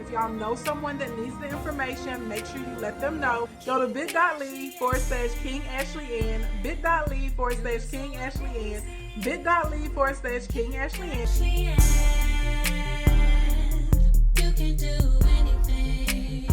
If y'all know someone that needs the information, make sure you let them know. Go to bit.ly/King Ashley Ann, bit.ly/King Ashley Ann, bit.ly/King Ashley Ann. You can do anything.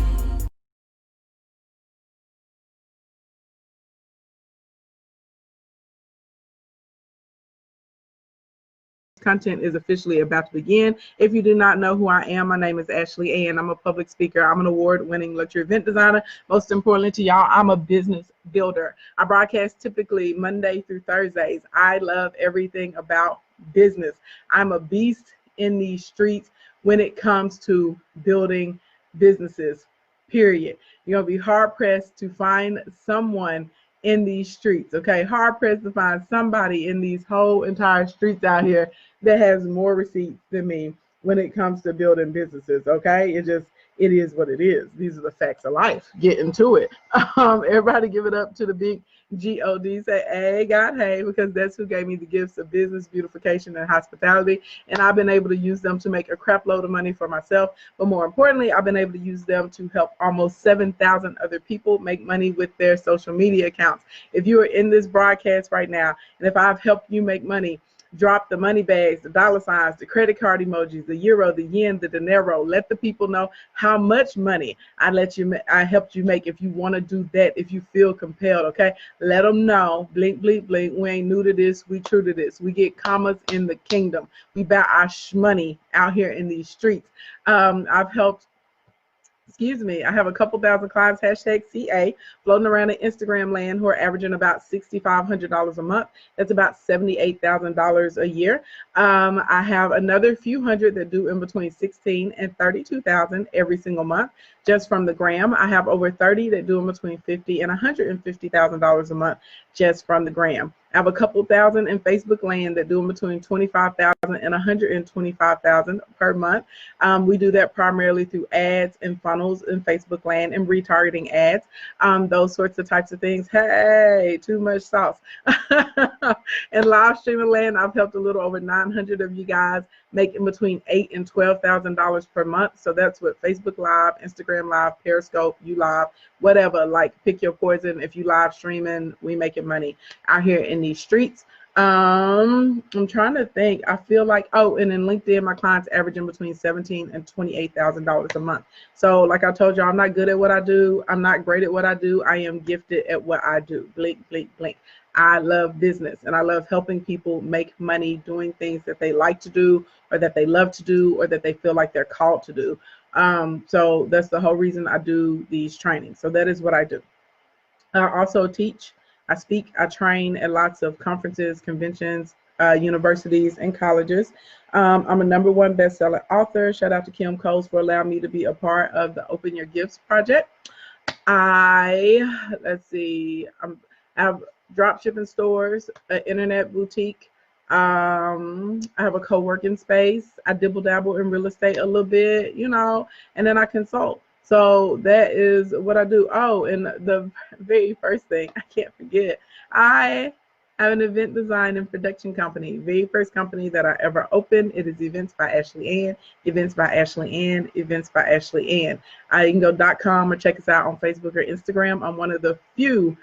Content is officially about to begin. If you do not know who I am, my name is Ashley Ann. I'm a public speaker. I'm an award-winning luxury event designer. Most importantly to y'all, I'm a business builder. I broadcast typically Monday through Thursdays. I love everything about business. I'm a beast in these streets when it comes to building businesses, period. You're going to be hard-pressed to find someone in these streets, okay? Hard-pressed to find somebody in these whole entire streets out here that has more receipts than me when it comes to building businesses, okay? It is what it is. These are the facts of life. Get into it. Everybody give it up to the big G-O-D. Say, hey, God, hey, because that's who gave me the gifts of business, beautification, and hospitality. And I've been able to use them to make a crap load of money for myself. But more importantly, I've been able to use them to help almost 7,000 other people make money with their social media accounts. If you are in this broadcast right now, and if I've helped you make money, drop the money bags, the dollar signs, the credit card emojis, the euro, the yen, the dinero. Let the people know how much money I helped you make. If you want to do that, if you feel compelled, okay, let them know. Blink, blink, blink. We ain't new to this. We true to this. We get commas in the kingdom. We buy our money out here in these streets. I've helped. I have a couple thousand clients, #CA, floating around in Instagram land who are averaging about $6,500 a month. That's about $78,000 a year. I have another few hundred that do in between $16,000 and $32,000 every single month. Just from the gram, I have over 30 that do in between $50,000 and $150,000 a month just from the gram. I have a couple thousand in Facebook land that do in between $25,000 and $125,000 per month. We do that primarily through ads and funnels in Facebook land and retargeting ads, those sorts of types of things. Hey, too much sauce. In live streaming land, I've helped a little over 900 of you guys make in between $8,000 and $12,000 per month. So that's what Facebook Live, Instagram Live, Periscope, you Live, whatever. Like, pick your poison. If you live streaming, we making money out here in these streets. I'm trying to think. I feel like, and in LinkedIn, my clients averaging between $17,000 and $28,000 a month. So like I told you, I'm not good at what I do. I'm not great at what I do. I am gifted at what I do. Blink, blink, blink. I love business and I love helping people make money doing things that they like to do or that they love to do or that they feel like they're called to do. So that's the whole reason I do these trainings. So that is what I do. I also teach. I speak, I train at lots of conferences, conventions, universities, and colleges. I'm a number1 bestseller author. Shout out to Kim Coles for allowing me to be a part of the Open Your Gifts project. I have drop shipping stores, an internet boutique. I have a co-working space. I dibble dabble in real estate a little bit, and then I consult. So that is what I do. Oh, and the very first thing, I can't forget, I have an event design and production company. Very first company that I ever opened. It is Events by Ashley Ann, Events by Ashley Ann, Events by Ashley Ann. You can go .com or check us out on Facebook or Instagram. I'm one of the few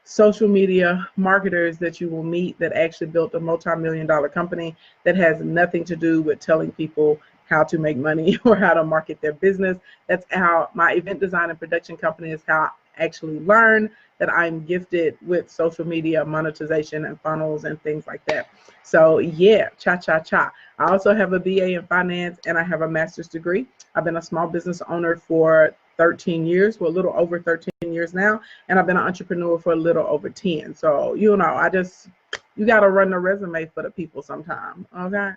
social media marketers that you will meet that actually built a multi-million-dollar company that has nothing to do with telling people how to make money or how to market their business. That's how my event design and production company is how I actually learn that I'm gifted with social media monetization and funnels and things like that. So yeah, cha-cha-cha. I also have a BA in finance and I have a master's degree. I've been a small business owner for 13 years, well, a little over 13 years now, and I've been an entrepreneur for a little over 10. So, you got to run the resume for the people sometime, okay?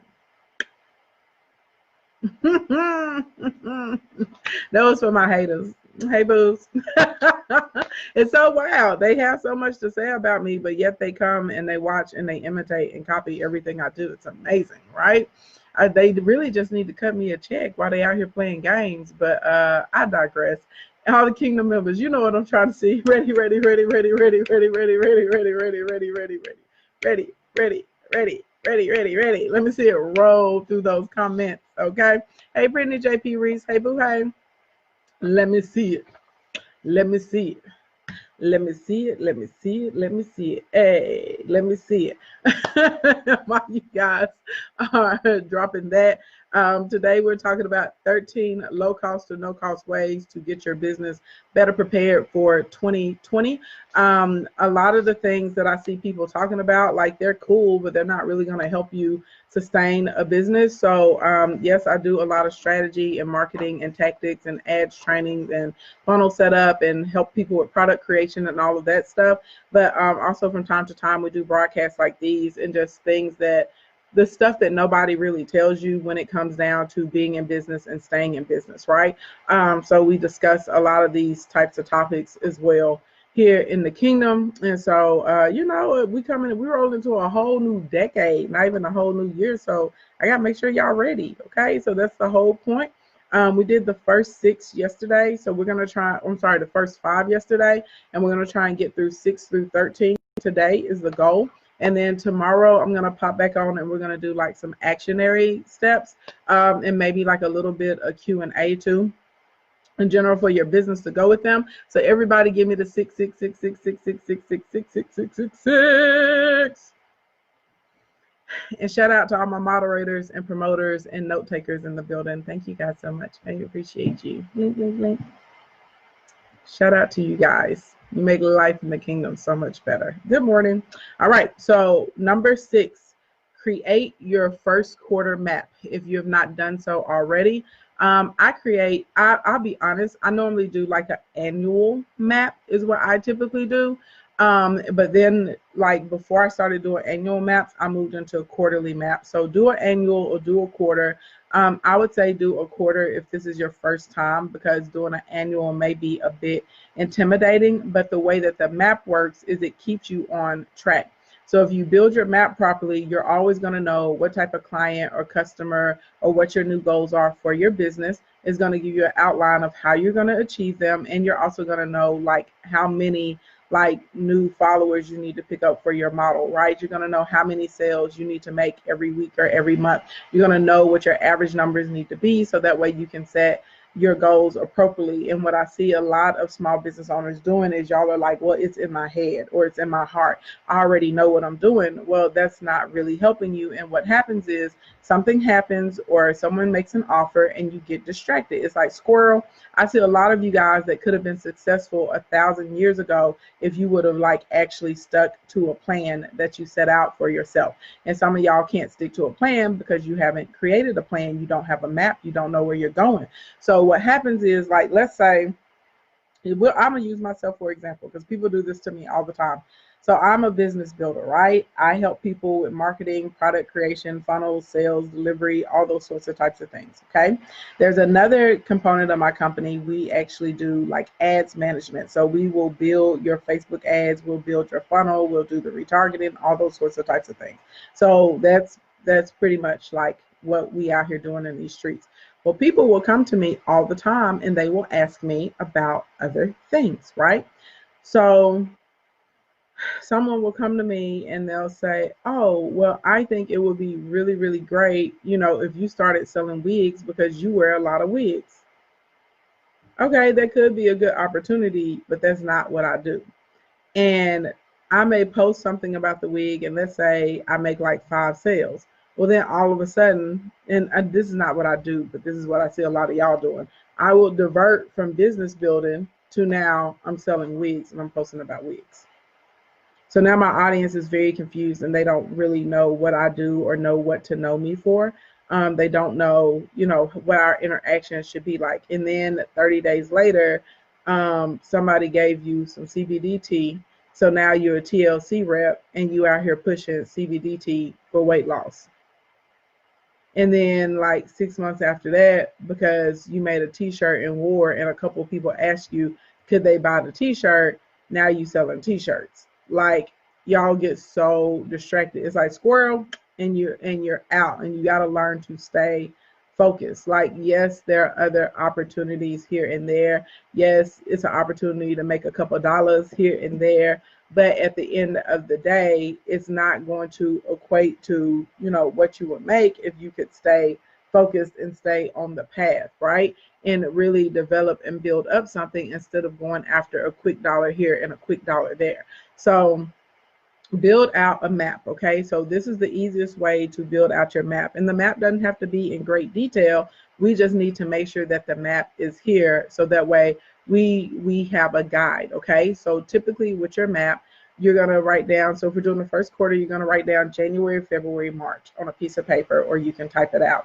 That was for my haters. Hey, boos. It's so wild. They have so much to say about me, but yet they come and they watch and they imitate and copy everything I do. It's amazing, right? They really just need to cut me a check while they out here playing games, but I digress. All the kingdom members, you know what I'm trying to see. Ready, ready, ready, ready, ready, ready, ready, ready, ready, ready, ready, ready, ready, ready, ready, ready, Ready. Let me see it roll through those comments, okay? Hey, Brittany JP Reese. Hey, Boo, hey. Let me see it. Let me see it. Let me see it. Let me see it. Let me see it. Hey, let me see it. While you guys are dropping that, today we're talking about 13 low cost or no cost ways to get your business better prepared for 2020. A lot of the things that I see people talking about, like they're cool, but they're not really going to help you sustain a business. So yes, I do a lot of strategy and marketing and tactics and ads trainings and funnel setup and help people with product creation and all of that stuff. But also from time to time, we do broadcasts like these and just things that the stuff that nobody really tells you when it comes down to being in business and staying in business, right? So we discuss a lot of these types of topics as well here in the kingdom. And so, we roll into a whole new decade, not even a whole new year. So I got to make sure y'all ready. Okay. So that's the whole point. We did the first 6 yesterday. So we're going to try, the first 5 yesterday. And we're going to try and get through 6 through 13. Today is the goal. And then tomorrow I'm going to pop back on and we're going to do like some actionary steps and maybe like a little bit of Q&A too, in general, for your business to go with them. So everybody give me the 6666666666666. And shout out to all my moderators and promoters and note takers in the building. Thank you guys so much. I appreciate you. Blink, blink, blink. Shout out to you guys. You make life in the kingdom so much better. Good morning. All right. So number 6, create your first quarter map. If you have not done so already, I'll be honest, I normally do like an annual map is what I typically do. But then like before I started doing annual maps, I moved into a quarterly map. So do an annual or do a quarter. I would say do a quarter if this is your first time, because doing an annual may be a bit intimidating. But the way that the map works is it keeps you on track. So if you build your map properly, you're always going to know what type of client or customer or what your new goals are for your business. Is going to give you an outline of how you're going to achieve them. And you're also going to know like how many like new followers you need to pick up for your model, right? You're going to know how many sales you need to make every week or every month. You're going to know what your average numbers need to be, so that way you can set your goals appropriately. And what I see a lot of small business owners doing is y'all are like, well, it's in my head or it's in my heart. I already know what I'm doing. Well, that's not really helping you. And what happens is something happens or someone makes an offer and you get distracted. It's like squirrel. I see a lot of you guys that could have been successful 1,000 years ago if you would have like actually stuck to a plan that you set out for yourself. And some of y'all can't stick to a plan because you haven't created a plan. You don't have a map. You don't know where you're going. So what happens is, like, let's say, I'm going to use myself for example, because people do this to me all the time. So I'm a business builder, right? I help people with marketing, product creation, funnels, sales, delivery, all those sorts of types of things, okay? There's another component of my company. We actually do like ads management. So we will build your Facebook ads, we'll build your funnel, we'll do the retargeting, all those sorts of types of things. So that's pretty much like what we out here doing in these streets. Well, people will come to me all the time and they will ask me about other things, right? So someone will come to me and they'll say, oh, well, I think it would be really, really great, if you started selling wigs because you wear a lot of wigs. Okay, that could be a good opportunity, but that's not what I do. And I may post something about the wig and let's say I make like 5 sales. Well, then all of a sudden, and this is not what I do, but this is what I see a lot of y'all doing. I will divert from business building to now I'm selling wigs and I'm posting about wigs. So now my audience is very confused and they don't really know what I do or know what to know me for. They don't know, what our interactions should be like. And then 30 days later, somebody gave you some CBD tea. So now you're a TLC rep and you out here pushing CBD tea for weight loss. And then like 6 months after that, because you made a t-shirt and wore and a couple of people asked you, could they buy the t-shirt? Now you selling t-shirts. Like y'all get so distracted. It's like squirrel and you're out, and you got to learn to stay focused. Like, yes, there are other opportunities here and there. Yes, it's an opportunity to make a couple of dollars here and there. but at the end of the day, it's not going to equate to, what you would make if you could stay focused and stay on the path, right? And really develop and build up something instead of going after a quick dollar here and a quick dollar there. So build out a map. Okay, so this is the easiest way to build out your map, and the map doesn't have to be in great detail. We just need to make sure that the map is here, so that way we have a guide. Okay, so typically with your map, you're going to write down, so if we're doing the first quarter, you're going to write down January, February, March on a piece of paper, or you can type it out.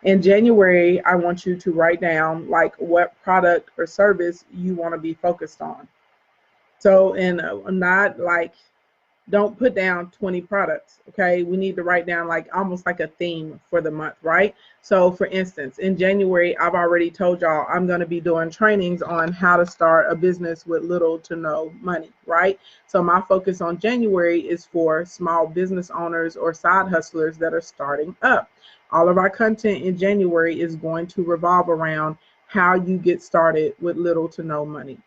In January, I want you to write down like what product or service you want to be focused on. So, and not like, don't put down 20 products. Okay, we need to write down like almost like a theme for the month, right? So for instance, in January, I've already told y'all I'm going to be doing trainings on how to start a business with little to no money, right? So my focus on January is for small business owners or side hustlers that are starting up. All of our content in January is going to revolve around how you get started with little to no money.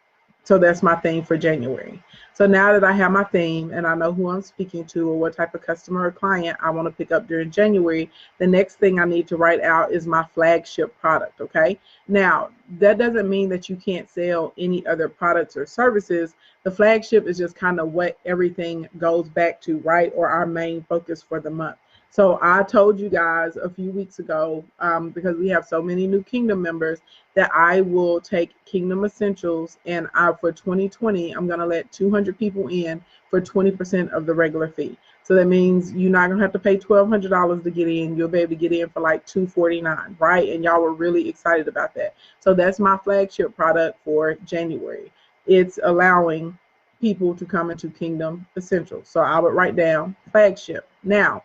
So that's my theme for January. So now that I have my theme and I know who I'm speaking to or what type of customer or client I want to pick up during January, the next thing I need to write out is my flagship product, okay? Now, that doesn't mean that you can't sell any other products or services. The flagship is just kind of what everything goes back to, right? Or our main focus for the month. So I told you guys a few weeks ago, because we have so many new Kingdom members, that I will take Kingdom Essentials, and for 2020, I'm going to let 200 people in for 20% of the regular fee. So that means you're not going to have to pay $1,200 to get in. You'll be able to get in for like $249, right? And y'all were really excited about that. So that's my flagship product for January. It's allowing people to come into Kingdom Essentials. So I would write down flagship. Now,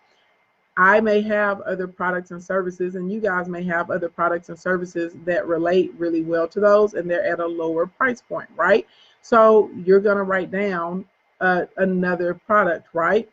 I may have other products and services, and you guys may have other products and services that relate really well to those, and they're at a lower price point, right? So you're going to write down another product, right?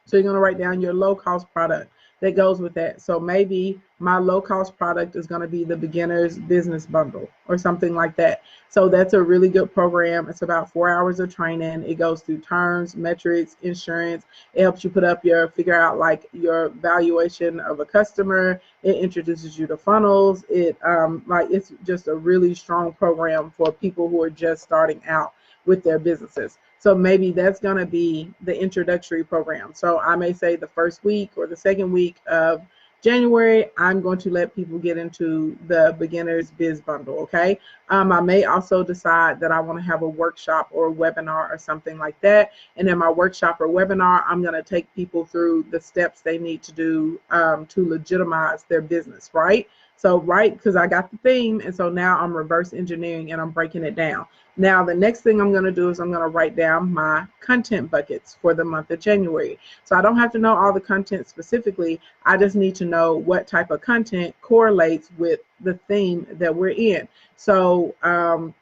So you're going to write down your low-cost product that goes with that. So maybe my low-cost product is going to be the Beginner's Business Bundle or something like that. So that's a really good program. It's about 4 hours of training. It goes through terms, metrics, insurance. It helps you figure out like your valuation of a customer. It introduces you to funnels. It's just a really strong program for people who are just starting out with their businesses. So maybe that's going to be the introductory program. So I may say the first week or the second week of January, I'm going to let people get into the Beginner's Biz Bundle, okay? I may also decide that I want to have a workshop or a webinar or something like that. And in my workshop or webinar, I'm going to take people through the steps they need to do to legitimize their business, right? So, right, because I got the theme, and so now I'm reverse engineering and I'm breaking it down. Now, the next thing I'm going to do is I'm going to write down my content buckets for the month of January. So I don't have to know all the content specifically. I just need to know what type of content correlates with the theme that we're in. So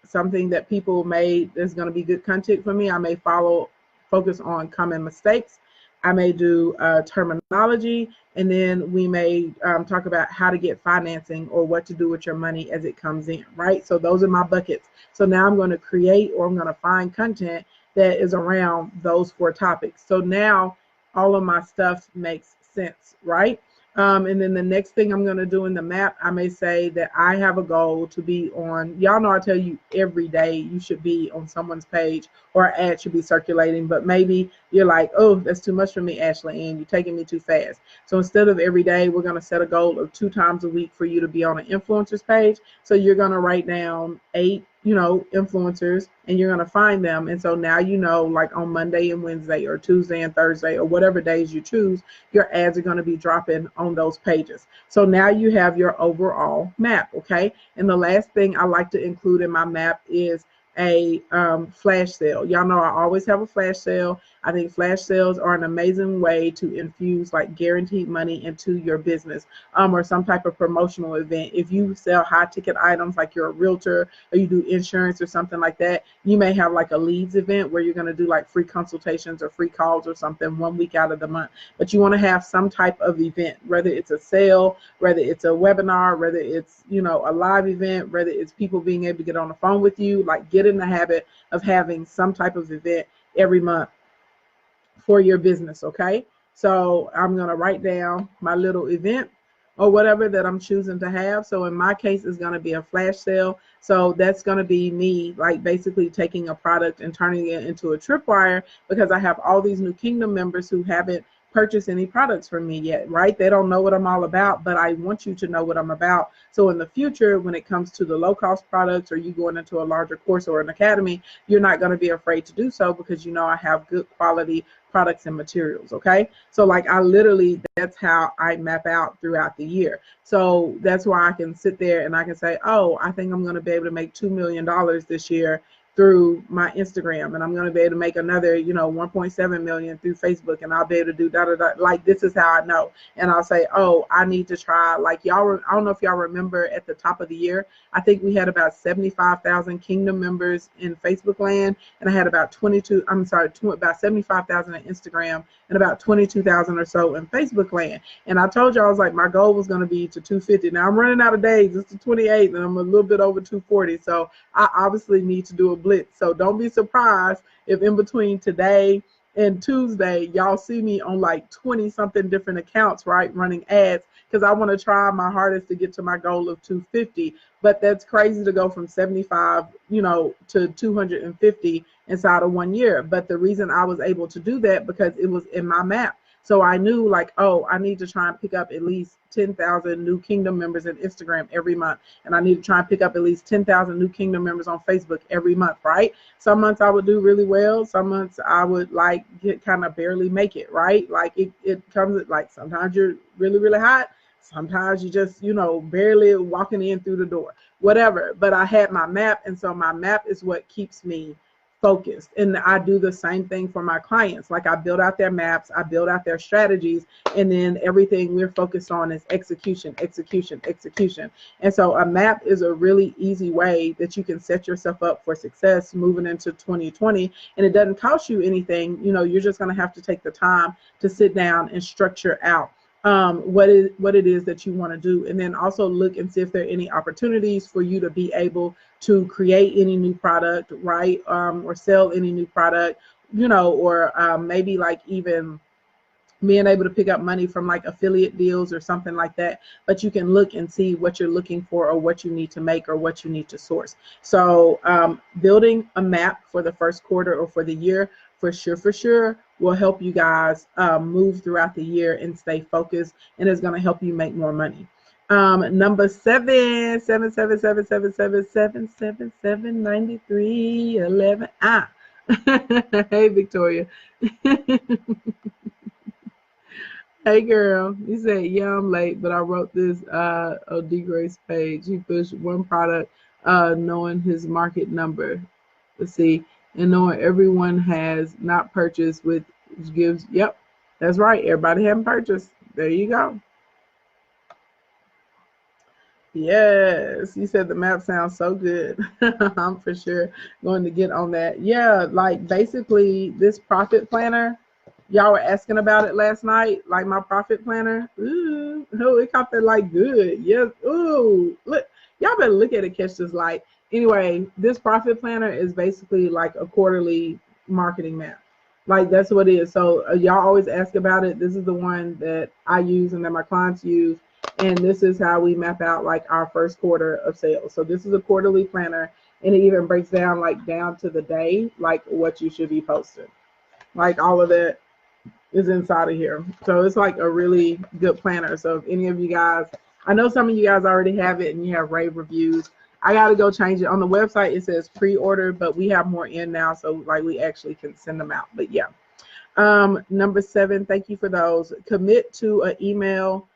something that people there's going to be good content for me. I may focus on common mistakes. I may do terminology, and then we may talk about how to get financing or what to do with your money as it comes in, right? So those are my buckets. So now I'm going to create, or I'm going to find content that is around those 4 topics. So now all of my stuff makes sense, right? And then the next thing I'm going to do in the map, I may say that I have a goal to be on, y'all know I tell you every day you should be on someone's page or an ad should be circulating, but maybe you're like, oh, that's too much for me, Ashley, and you're taking me too fast. So instead of every day, we're going to set a goal of 2 times a week for you to be on an influencer's page. So you're going to write down 8 influencers, and you're going to find them. And so now like on Monday and Wednesday or Tuesday and Thursday or whatever days you choose, your ads are going to be dropping on those pages. So now you have your overall map, okay? And the last thing I like to include in my map is a flash sale. Y'all know I always have a flash sale. I think flash sales are an amazing way to infuse like guaranteed money into your business or some type of promotional event. If you sell high ticket items like you're a realtor or you do insurance or something like that, you may have like a leads event where you're going to do like free consultations or free calls or something 1 week out of the month. But you want to have some type of event, whether it's a sale, whether it's a webinar, whether it's a live event, whether it's people being able to get on the phone with you. Like, get in the habit of having some type of event every month for your business, okay? So I'm gonna write down my little event or whatever that I'm choosing to have. So in my case, it's gonna be a flash sale. So that's gonna be me like basically taking a product and turning it into a tripwire, because I have all these new Kingdom members who haven't purchased any products from me yet, right? They don't know what I'm all about, but I want you to know what I'm about. So in the future, when it comes to the low cost products, or you going into a larger course or an academy, you're not going to be afraid to do so, because you know I have good quality products and materials. Okay, so like I literally, that's how I map out throughout the year. So that's why I can sit there and I can say, oh, I think I'm going to be able to make $2 million this year through my Instagram, and I'm going to be able to make another, 1.7 million through Facebook, and I'll be able to do da da da. Like, this is how I know. And I'll say, oh, I need to try, like, y'all, I don't know if y'all remember at the top of the year, I think we had about 75,000 Kingdom members in Facebook land, and I had about about 75,000 in Instagram, and about 22,000 or so in Facebook land. And I told y'all, I was like, my goal was going to be to 250. Now I'm running out of days. It's to 28, and I'm a little bit over 240. So I obviously need to do a blitz. So don't be surprised if in between today and Tuesday, y'all see me on like 20 something different accounts, right, running ads, because I want to try my hardest to get to my goal of 250. But that's crazy to go from 75, to 250 inside of 1 year. But the reason I was able to do that, because it was in my map. So I knew, like, oh, I need to try and pick up at least 10,000 new Kingdom members in Instagram every month. And I need to try and pick up at least 10,000 new Kingdom members on Facebook every month, right? Some months I would do really well. Some months I would like kind of barely make it, right? Like it comes, like, sometimes you're really, really hot. Sometimes you just, barely walking in through the door, whatever. But I had my map. And so my map is what keeps me focused. And I do the same thing for my clients. Like, I build out their maps, I build out their strategies, and then everything we're focused on is execution, execution, execution. And so a map is a really easy way that you can set yourself up for success moving into 2020. And it doesn't cost you anything. You're just going to have to take the time to sit down and structure out what it is that you want to do, and then also look and see if there are any opportunities for you to be able to create any new product, right, or sell any new product, or maybe like even being able to pick up money from like affiliate deals or something like that. But you can look and see what you're looking for, or what you need to make, or what you need to source. So building a map for the first quarter or for the year, for sure will help you guys move throughout the year and stay focused, and it's going to help you make more money. Number 77777779311. Hey, Victoria. Hey, girl. You said, yeah, I'm late, but I wrote this OD Grace page. He pushed one product, knowing his market number. Let's see. And knowing everyone has not purchased, which gives, yep, that's right. Everybody haven't purchased. There you go. Yes, you said the map sounds so good. I'm for sure going to get on that. Yeah, like basically this profit planner, y'all were asking about it last night, like my profit planner. Ooh, oh, it caught that like good. Yes. Ooh, look, y'all better look at it, catch this light. Anyway, this profit planner is basically like a quarterly marketing map. Like, that's what it is. So y'all always ask about it. This is the one that I use and that my clients use. And this is how we map out like our first quarter of sales. So this is a quarterly planner, and it even breaks down like down to the day, like what you should be posting. Like all of that is inside of here. So it's like a really good planner. So if any of you guys, I know some of you guys already have it and you have rave reviews. I got to go change it. On the website, it says pre-order, but we have more in now. So like we actually can send them out. But yeah. Number 7, thank you for those. Commit to an email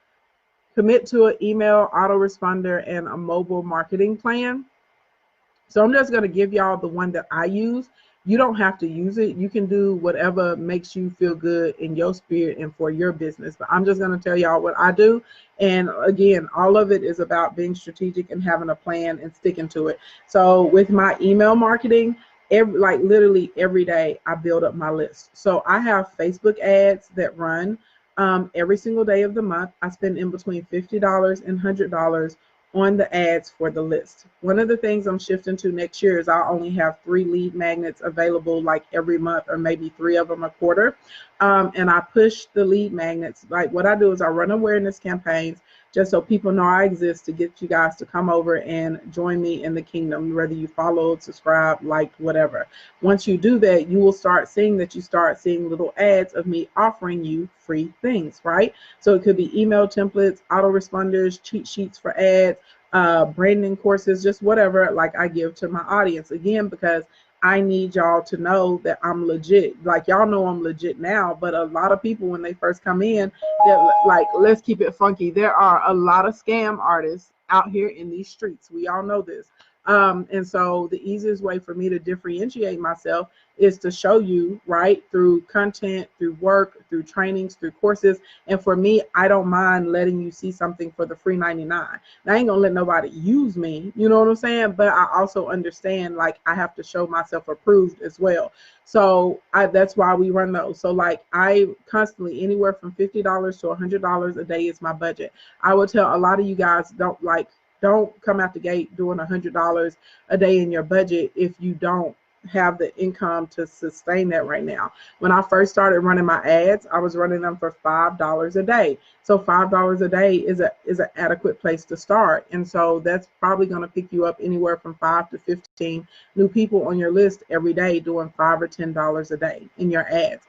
autoresponder and a mobile marketing plan. So I'm just going to give y'all the one that I use. You don't have to use it. You can do whatever makes you feel good in your spirit and for your business. But I'm just going to tell y'all what I do. And again, all of it is about being strategic and having a plan and sticking to it. So with my email marketing, literally every day I build up my list. So I have Facebook ads that run every single day of the month. I spend in between $50 and $100 on the ads for the list. One of the things I'm shifting to next year is I'll only have 3 lead magnets available like every month, or maybe 3 of them a quarter. And I push the lead magnets. Like what I do is I run awareness campaigns just so people know I exist, to get you guys to come over and join me in the kingdom, whether you followed, subscribe, liked, whatever. Once you do that, you will start seeing little ads of me offering you free things, right? So it could be email templates, autoresponders, cheat sheets for ads, branding courses, just whatever like I give to my audience. Again, because I need y'all to know that I'm legit. Like y'all know I'm legit now, but a lot of people when they first come in, they're like, let's keep it funky. There are a lot of scam artists out here in these streets. We all know this. And so the easiest way for me to differentiate myself is to show you, right, through content, through work, through trainings, through courses. And for me, I don't mind letting you see something for the free 99. Now, I ain't gonna let nobody use me, you know what I'm saying? But I also understand, like, I have to show myself approved as well. So that's why we run those. So like I constantly, anywhere from $50 to $100 a day is my budget. I will tell a lot of you guys, don't come out the gate doing $100 a day in your budget if you don't have the income to sustain that right now. When I first started running my ads, I was running them for $5 a day. So $5 a day is an adequate place to start. And so that's probably going to pick you up anywhere from 5 to 15 new people on your list every day doing $5 or $10 a day in your ads.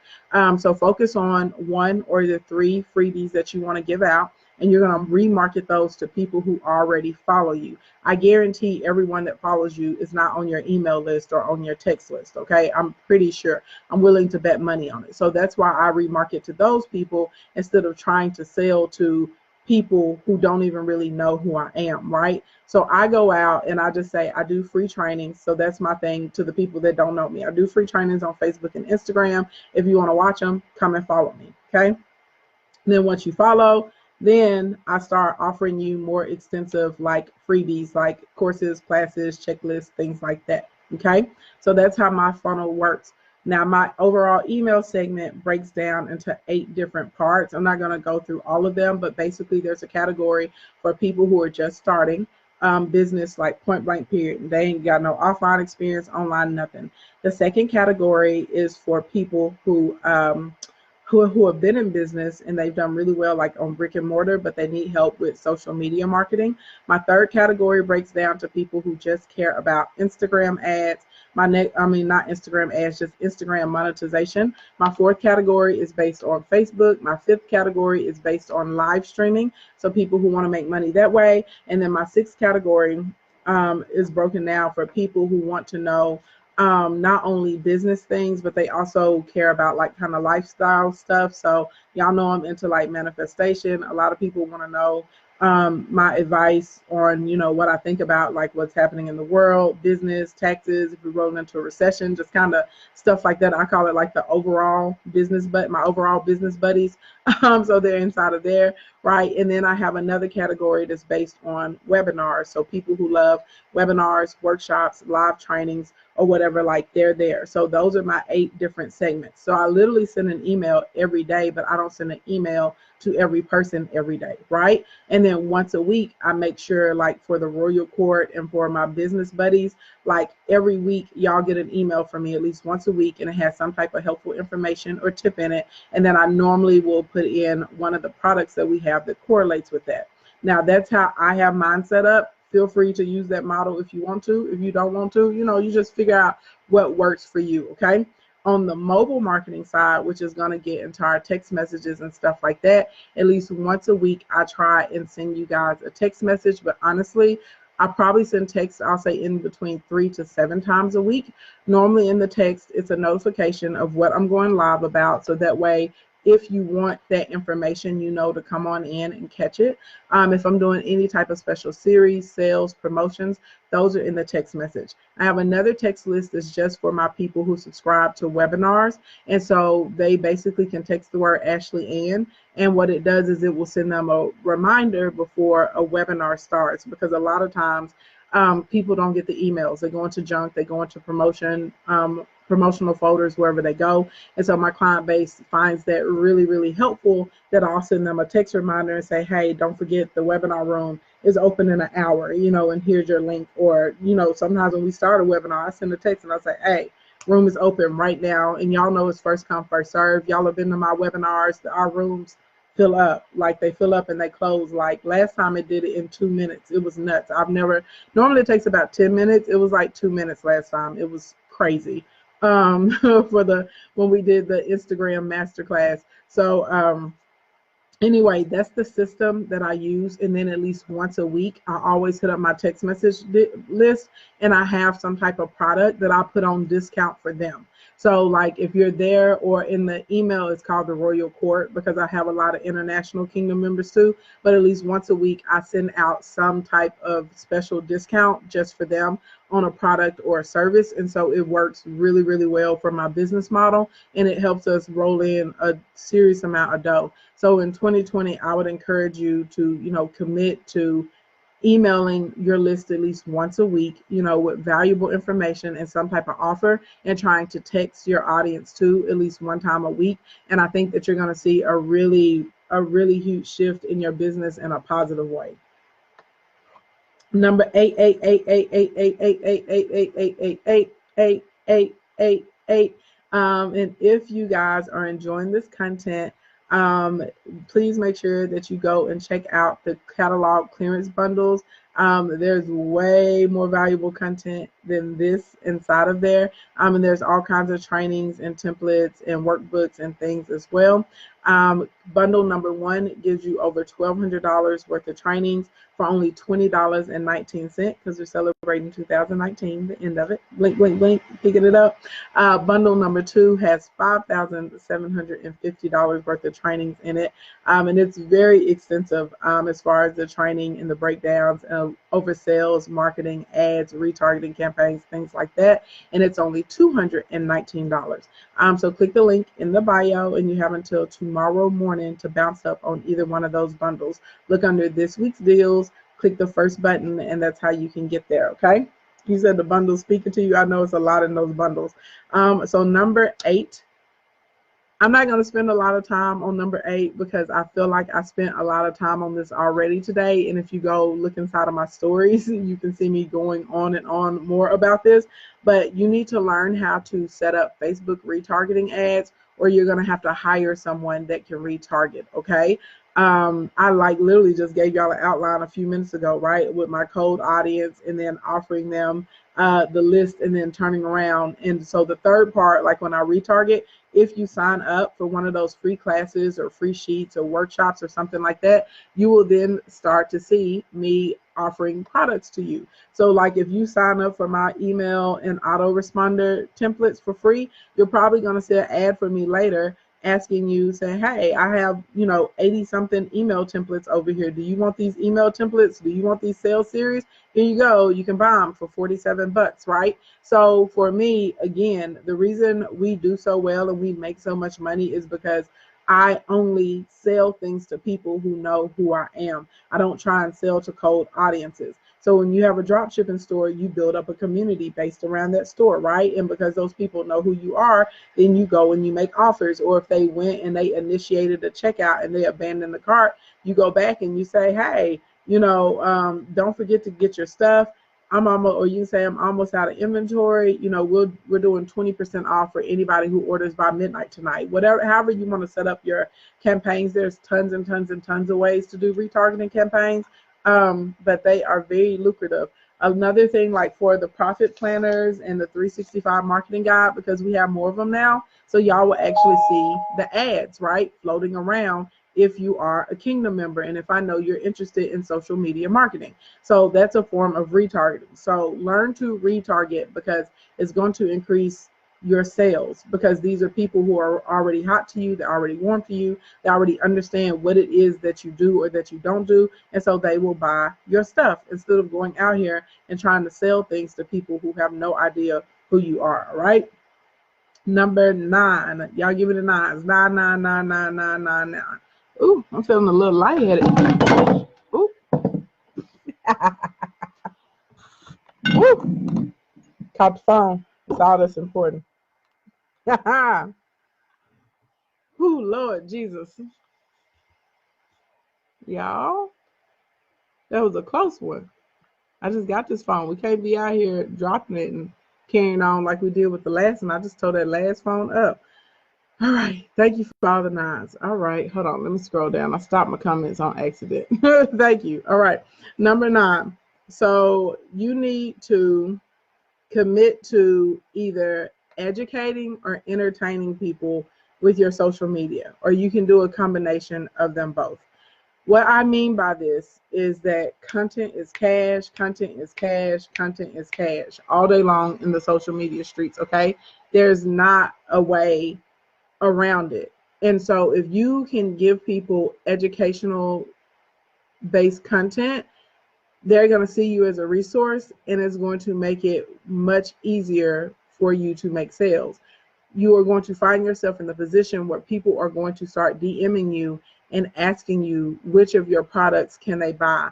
So focus on 1 or the 3 freebies that you want to give out, and you're going to remarket those to people who already follow you. I guarantee everyone that follows you is not on your email list or on your text list, okay? I'm pretty sure. I'm willing to bet money on it. So that's why I remarket to those people instead of trying to sell to people who don't even really know who I am, right? So I go out and I just say I do free trainings. So that's my thing to the people that don't know me. I do free trainings on Facebook and Instagram. If you want to watch them, come and follow me, okay? And then once you follow, then I start offering you more extensive like freebies, like courses, classes, checklists, things like that. Okay, so that's how my funnel works. Now my overall email segment breaks down into 8 different parts. I'm not going to go through all of them, but basically there's a category for people who are just starting business, like point blank period. They ain't got no offline experience, online, nothing. The second category is for people who have been in business and they've done really well, like on brick and mortar, but they need help with social media marketing. My third category breaks down to people who just care about Instagram ads. Not Instagram ads, just Instagram monetization. My fourth category is based on Facebook. My fifth category is based on live streaming, so people who want to make money that way. And then my sixth category is broken down for people who want to know not only business things, but they also care about like kind of lifestyle stuff. So y'all know I'm into like manifestation. A lot of people want to know my advice on, you know, what I think about like what's happening in the world, business, taxes, if we're rolling into a recession, just kind of stuff like that. I call it like the overall business, but my overall business buddies. So they're inside of there, right? And then I have another category that's based on webinars. So people who love webinars, workshops, live trainings, or whatever, like they're there. So those are my 8 different segments. So I literally send an email every day, but I don't send an email to every person every day, right? And then once a week, I make sure like for the Royal Court and for my business buddies, like every week, y'all get an email from me at least once a week, and it has some type of helpful information or tip in it. And then I normally will put in one of the products that we have that correlates with that. Now that's how I have mine set up. Feel free to use that model if you want to. If you don't want to, you know, you just figure out what works for you, okay? On the mobile marketing side, which is going to get into our text messages and stuff like that, at least once a week, I try and send you guys a text message. But honestly, I probably send text, I'll say in between 3 to 7 times a week. Normally in the text, it's a notification of what I'm going live about. So that way, if you want that information, you know to come on in and catch it. If I'm doing any type of special series, sales, promotions, those are in the text message. I have another text list that's just for my people who subscribe to webinars. And so they basically can text the word Ashley Ann. And what it does is it will send them a reminder before a webinar starts, because a lot of times people don't get the emails. They go into junk, they go into promotional folders wherever they go. And so my client base finds that really, really helpful, that I'll send them a text reminder and say, hey, don't forget the webinar room is open in an hour, and here's your link. Or, sometimes when we start a webinar, I send a text and I say, hey, room is open right now. And y'all know it's first come, first serve. Y'all have been to my webinars. Our rooms fill up. Like, they fill up and they close. Like, last time it did it in 2 minutes. It was nuts. Normally it takes about 10 minutes. It was like 2 minutes last time. It was crazy. When we did the Instagram masterclass. So anyway, that's the system that I use. And then at least once a week, I always hit up my text message list, and I have some type of product that I put on discount for them. So like if you're there, or in the email, it's called the Royal Court, because I have a lot of international kingdom members too. But at least once a week, I send out some type of special discount just for them on a product or a service. And so it works really, really well for my business model, and it helps us roll in a serious amount of dough. So in 2020, I would encourage you to, commit to emailing your list at least once a week, with valuable information and some type of offer, and trying to text your audience too at least one time a week. And I think that you're going to see a really huge shift in your business in a positive way. Number 8. And if you guys are enjoying this content, please make sure that you go and check out the catalog clearance bundles. There's way more valuable content than this inside of there. And there's all kinds of trainings and templates and workbooks and things as well. Bundle number 1 gives you over $1,200 worth of trainings for only $20.19, because we're celebrating 2019, the end of it. Blink, blink, blink, picking it up. Bundle number 2 has $5,750 worth of trainings in it. And it's very extensive as far as the training and the breakdowns over sales, marketing, ads, retargeting campaigns, things like that. And it's only $219. So click the link in the bio, and you have until tomorrow morning to bounce up on either one of those bundles. Look under this week's deals, click the first button, and that's how you can get there, okay? You said the bundle's speaking to you. I know it's a lot in those bundles. So number 8, I'm not going to spend a lot of time on number 8, because I feel like I spent a lot of time on this already today. And if you go look inside of my stories, you can see me going on and on more about this. But you need to learn how to set up Facebook retargeting ads, or you're going to have to hire someone that can retarget, okay? I literally just gave y'all an outline a few minutes ago, right, with my cold audience, and then offering them the list, and then turning around. And so the third part, like when I retarget, if you sign up for one of those free classes or free sheets or workshops or something like that, you will then start to see me offering products to you. So like if you sign up for my email and autoresponder templates for free, you're probably going to see an ad for me later asking you, saying, hey, I have 80 something email templates over here. Do you want these email templates? Do you want these sales series? Here you go. You can buy them for $47, right? So for me, again, the reason we do so well and we make so much money is because I only sell things to people who know who I am. I don't try and sell to cold audiences. So when you have a drop shipping store, you build up a community based around that store, right? And because those people know who you are, then you go and you make offers. Or if they went and they initiated a checkout and they abandoned the cart, you go back and you say, hey, don't forget to get your stuff. Or you can say, I'm almost out of inventory. We're doing 20% off for anybody who orders by midnight tonight. However you want to set up your campaigns. There's tons and tons and tons of ways to do retargeting campaigns. But they are very lucrative. Another thing, like for the profit planners and the 365 marketing guide, because we have more of them now, so y'all will actually see the ads, right, floating around if you are a Kingdom member, and if I know you're interested in social media marketing. So that's a form of retargeting. So learn to retarget, because it's going to increase your sales, because these are people who are already hot to you, they're already warm to you, they already understand what it is that you do or that you don't do, and so they will buy your stuff instead of going out here and trying to sell things to people who have no idea who you are. All right, number 9, y'all give it a 9. 9, 9, 9, 9, 9, 9, 9. Ooh, I'm feeling a little lightheaded. Ooh. Woo! Caught the phone. That's all that's important. Whoo, Lord Jesus. Y'all, that was a close one. I just got this phone. We can't be out here dropping it and carrying on like we did with the last one. I just tore that last phone up. All right. Thank you for all the nines. All right. Hold on. Let me scroll down. I stopped my comments on accident. Thank you. All right. Number 9. So you need to commit to either educating or entertaining people with your social media, or you can do a combination of them both. What I mean by this is that content is cash, content is cash, content is cash all day long in the social media streets, okay? There's not a way around it. And so if you can give people educational based content, they're going to see you as a resource, and it's going to make it much easier for you to make sales. You are going to find yourself in the position where people are going to start DMing you and asking you which of your products can they buy,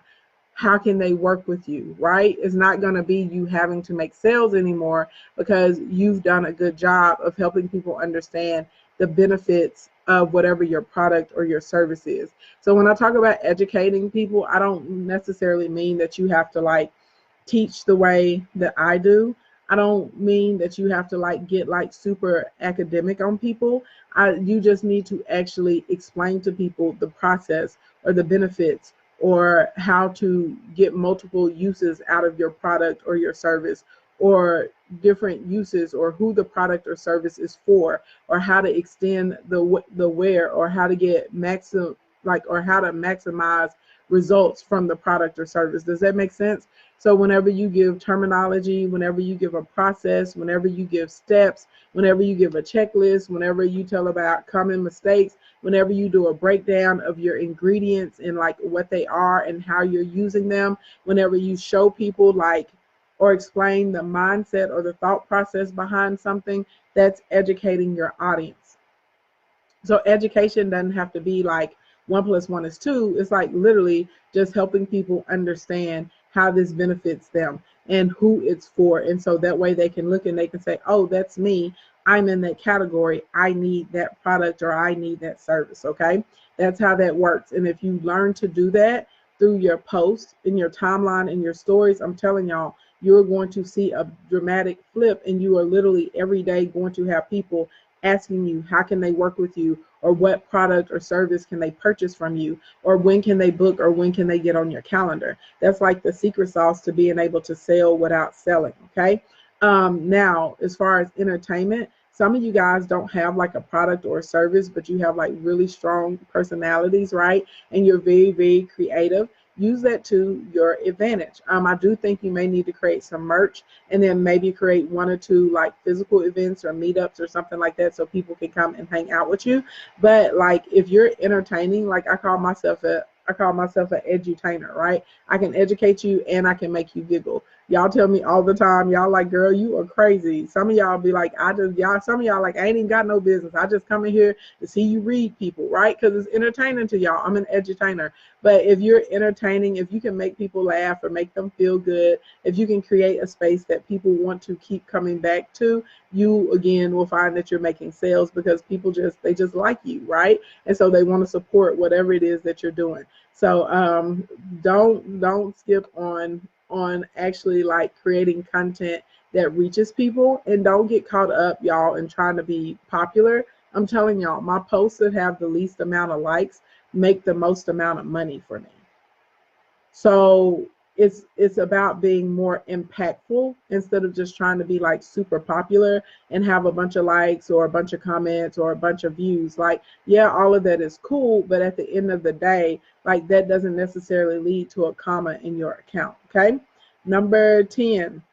how can they work with you, right? It's not going to be you having to make sales anymore, because you've done a good job of helping people understand the benefits of whatever your product or your service is. So when I talk about educating people, I don't necessarily mean that you have to like teach the way that I do. I don't mean that you have to like get like super academic on people. You just need to actually explain to people the process or the benefits, or how to get multiple uses out of your product or your service, or different uses, or who the product or service is for, or how to extend the where, or how to get or how to maximize results from the product or service. Does that make sense? So whenever you give terminology, whenever you give a process, whenever you give steps, whenever you give a checklist, whenever you tell about common mistakes, whenever you do a breakdown of your ingredients and like what they are and how you're using them, whenever you show people like or explain the mindset or the thought process behind something, that's educating your audience. So education doesn't have to be like 1 + 1 is 2. It's like literally just helping people understand how this benefits them and who it's for. And so that way they can look and they can say, oh, that's me. I'm in that category. I need that product or I need that service. Okay. That's how that works. And if you learn to do that through your posts, in your timeline, in your stories, I'm telling y'all, you're going to see a dramatic flip, and you are literally every day going to have people asking you how can they work with you, or what product or service can they purchase from you, or when can they book, or when can they get on your calendar. That's like the secret sauce to being able to sell without selling. Okay. Now, as far as entertainment, some of you guys don't have like a product or a service, but you have like really strong personalities, right? And you're very, very creative. Use that to your advantage. I do think you may need to create some merch, and then maybe create 1 or 2 like physical events or meetups or something like that, so people can come and hang out with you. But like if you're entertaining, like I call myself an edutainer, right? I can educate you and I can make you giggle. Y'all tell me all the time, y'all like, girl, you are crazy. Some of y'all be like, some of y'all like, I ain't even got no business. I just come in here to see you read people, right? Because it's entertaining to y'all. I'm an edutainer. But if you're entertaining, if you can make people laugh or make them feel good, if you can create a space that people want to keep coming back to, you again will find that you're making sales, because people just like you, right? And so they want to support whatever it is that you're doing. So don't skip on actually like creating content that reaches people, and don't get caught up, y'all, in trying to be popular. I'm telling y'all, my posts that have the least amount of likes make the most amount of money for me. So it's about being more impactful instead of just trying to be like super popular and have a bunch of likes or a bunch of comments or a bunch of views. Like, yeah, all of that is cool, but at the end of the day, like that doesn't necessarily lead to a comma in your account. Okay. Number 10.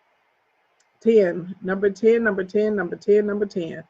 Number 10.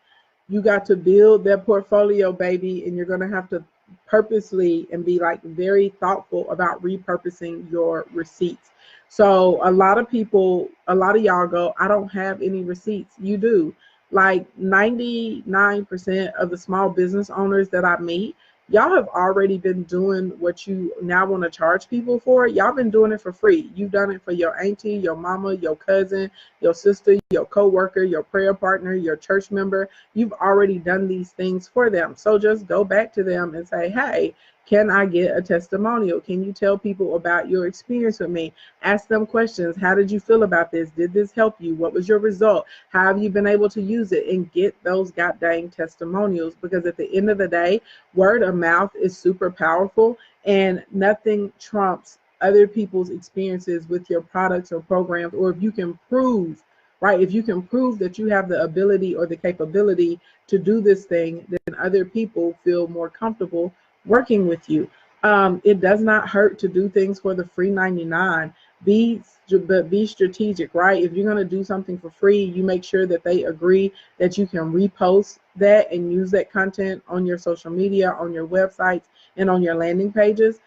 You got to build that portfolio, baby, and you're going to have to purposely and be like very thoughtful about repurposing your receipts. So a lot of y'all go, I don't have any receipts. You do. Like 99% of the small business owners that I meet, y'all have already been doing what you now want to charge people for. Y'all been doing it for free. You've done it for your auntie, your mama, your cousin, your sister, your coworker, your prayer partner, your church member. You've already done these things for them. So just go back to them and say, hey, can I get a testimonial? Can you tell people about your experience with me? Ask them questions. How did you feel about this? Did this help you? What was your result? How have you been able to use it? And get those goddamn testimonials, because at the end of the day, word of mouth is super powerful, and nothing trumps other people's experiences with your products or programs. Or if you can prove, right, if you can prove that you have the ability or the capability to do this thing, then other people feel more comfortable working with you. It does not hurt to do things for the free 99. But be strategic, right? If you're going to do something for free, you make sure that they agree that you can repost that and use that content on your social media, on your websites, and on your landing pages.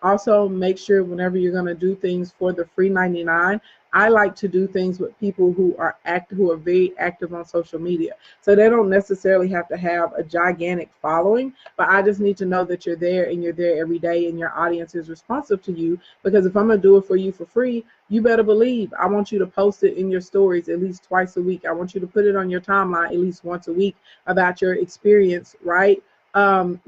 Also, make sure whenever you're going to do things for the free 99, I like to do things with people who are very active on social media. So they don't necessarily have to have a gigantic following, but I just need to know that you're there and you're there every day and your audience is responsive to you. Because if I'm going to do it for you for free, you better believe I want you to post it in your stories at least twice a week. I want you to put it on your timeline at least once a week about your experience, right?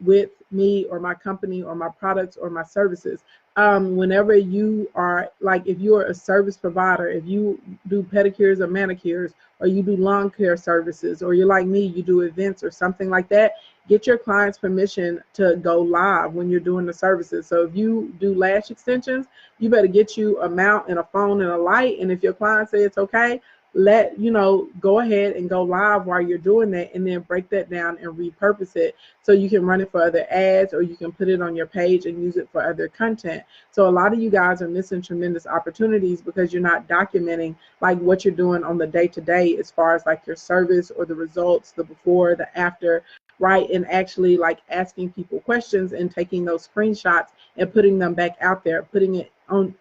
With me or my company or my products or my services. Whenever you are, like, if you're a service provider, if you do pedicures or manicures, or you do lawn care services, or you're like me, you do events or something like that, get your client's permission to go live when you're doing the services. So if you do lash extensions, you better get you a mount and a phone and a light. And if your client say it's okay, go ahead and go live while you're doing that, and then break that down and repurpose it so you can run it for other ads, or you can put it on your page and use it for other content. So a lot of you guys are missing tremendous opportunities because you're not documenting like what you're doing on the day-to-day as far as like your service or the results, the before, the after, right? And actually like asking people questions and taking those screenshots and putting them back out there, putting it on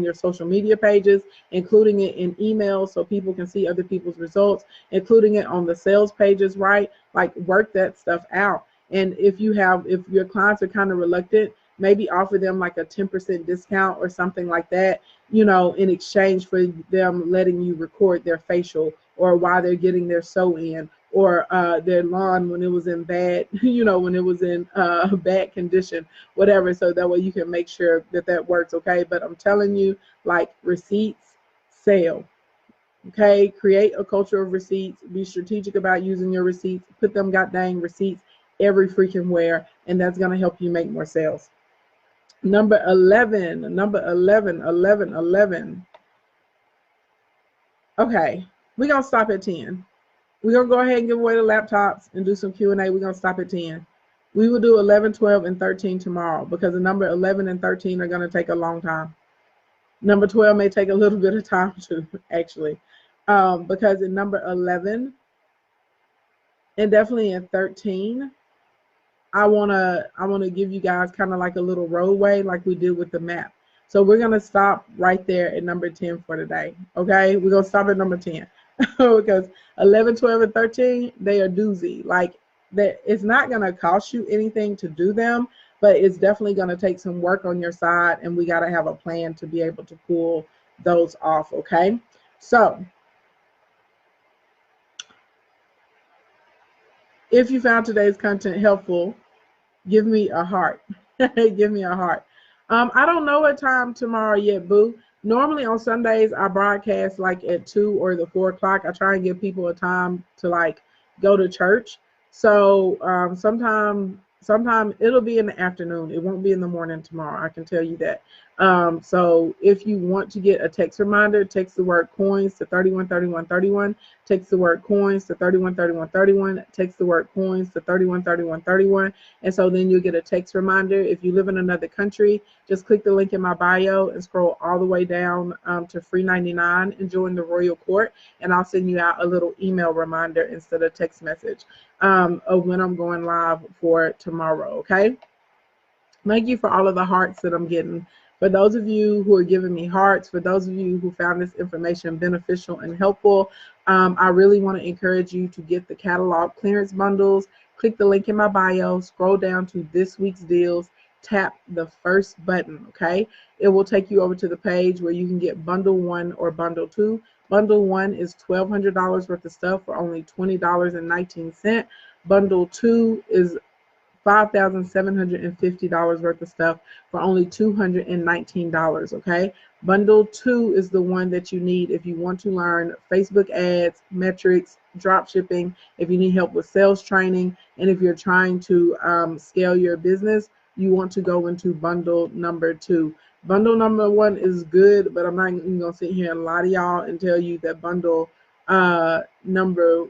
your social media pages, including it in emails so people can see other people's results, including it on the sales pages, right? Like work that stuff out. And if your clients are kind of reluctant, maybe offer them like a 10% discount or something like that, in exchange for them letting you record their facial, or while they're getting their sew in, or their lawn when it was in bad, when it was in bad condition, whatever. So that way you can make sure that works, okay? But I'm telling you, like, receipts sell, okay? Create a culture of receipts. Be strategic about using your receipts. Put them goddamn receipts every freaking where, and that's going to help you make more sales. Number 11. Okay, we're going to stop at 10. We're going to go ahead and give away the laptops and do some Q&A. We're going to stop at 10. We will do 11, 12, and 13 tomorrow, because the number 11 and 13 are going to take a long time. Number 12 may take a little bit of time too, actually, because in number 11 and definitely in 13, I wanna give you guys kind of like a little roadway like we did with the map. So we're going to stop right there at number 10 for today, okay? We're going to stop at number 10. Because 11, 12, and 13, they are doozy. Like, that, it's not going to cost you anything to do them, but it's definitely going to take some work on your side, and we got to have a plan to be able to pull those off, okay? So if you found today's content helpful, give me a heart. Give me a heart. I don't know what time tomorrow yet, boo. Normally on Sundays, I broadcast like at 2 or the 4 o'clock. I try and give people a time to like go to church. So sometime it'll be in the afternoon. It won't be in the morning tomorrow. I can tell you that. So if you want to get a text reminder, text the word coins to 313131. Text the word coins to 313131. Text the word coins to 313131. And so then you'll get a text reminder. If you live in another country, just click the link in my bio and scroll all the way down to free 99 and join the Royal Court. And I'll send you out a little email reminder instead of text message of when I'm going live for tomorrow, okay? Thank you for all of the hearts that I'm getting. For those of you who are giving me hearts, for those of you who found this information beneficial and helpful, I really want to encourage you to get the catalog clearance bundles. click the link in my bio, scroll down to this week's deals, tap the first button, okay? It will take you over to the page where you can get bundle 1 or bundle 2. Bundle 1 is $1,200 worth of stuff for only $20.19. Bundle 2 is $5,750 worth of stuff for only $219, okay? Bundle 2 is the one that you need if you want to learn Facebook ads, metrics, drop shipping, if you need help with sales training, and if you're trying to scale your business, you want to go into bundle number 2. Bundle number 1 is good, but I'm not even going to sit here and lie to y'all and tell you that bundle number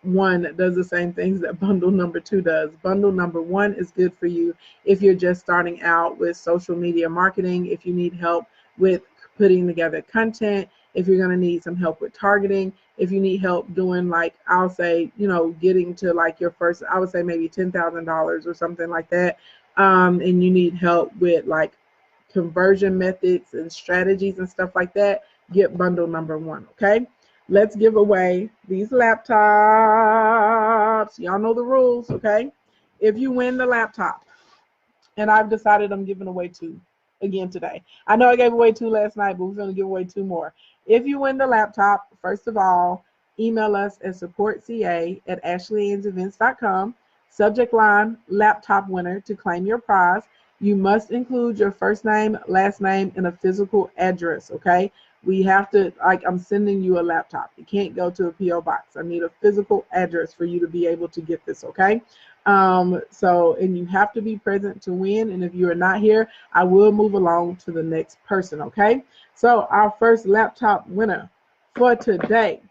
1 does the same things that bundle number 2 does. Bundle number 1 is good for you if you're just starting out with social media marketing, if you need help with putting together content, if you're going to need some help with targeting, if you need help doing, like, I'll say, you know, getting to like your first, I would say maybe $10,000 or something like that, and you need help with like conversion methods and strategies and stuff like that, get bundle number 1, okay? Let's give away these laptops. Y'all know the rules, okay? If you win the laptop, and I've decided I'm giving away 2 again today. I know I gave away 2 last night, but we're going to give away 2 more. If you win the laptop, first of all, email us at supportca@ashleyann's.events.com. Subject line, laptop winner, to claim your prize. You must include your first name, last name, and a physical address, okay? We have to, like, I'm sending you a laptop. It can't go to a P.O. box. I need a physical address for you to be able to get this, okay? And you have to be present to win. And if you are not here, I will move along to the next person, okay? So our first laptop winner for today,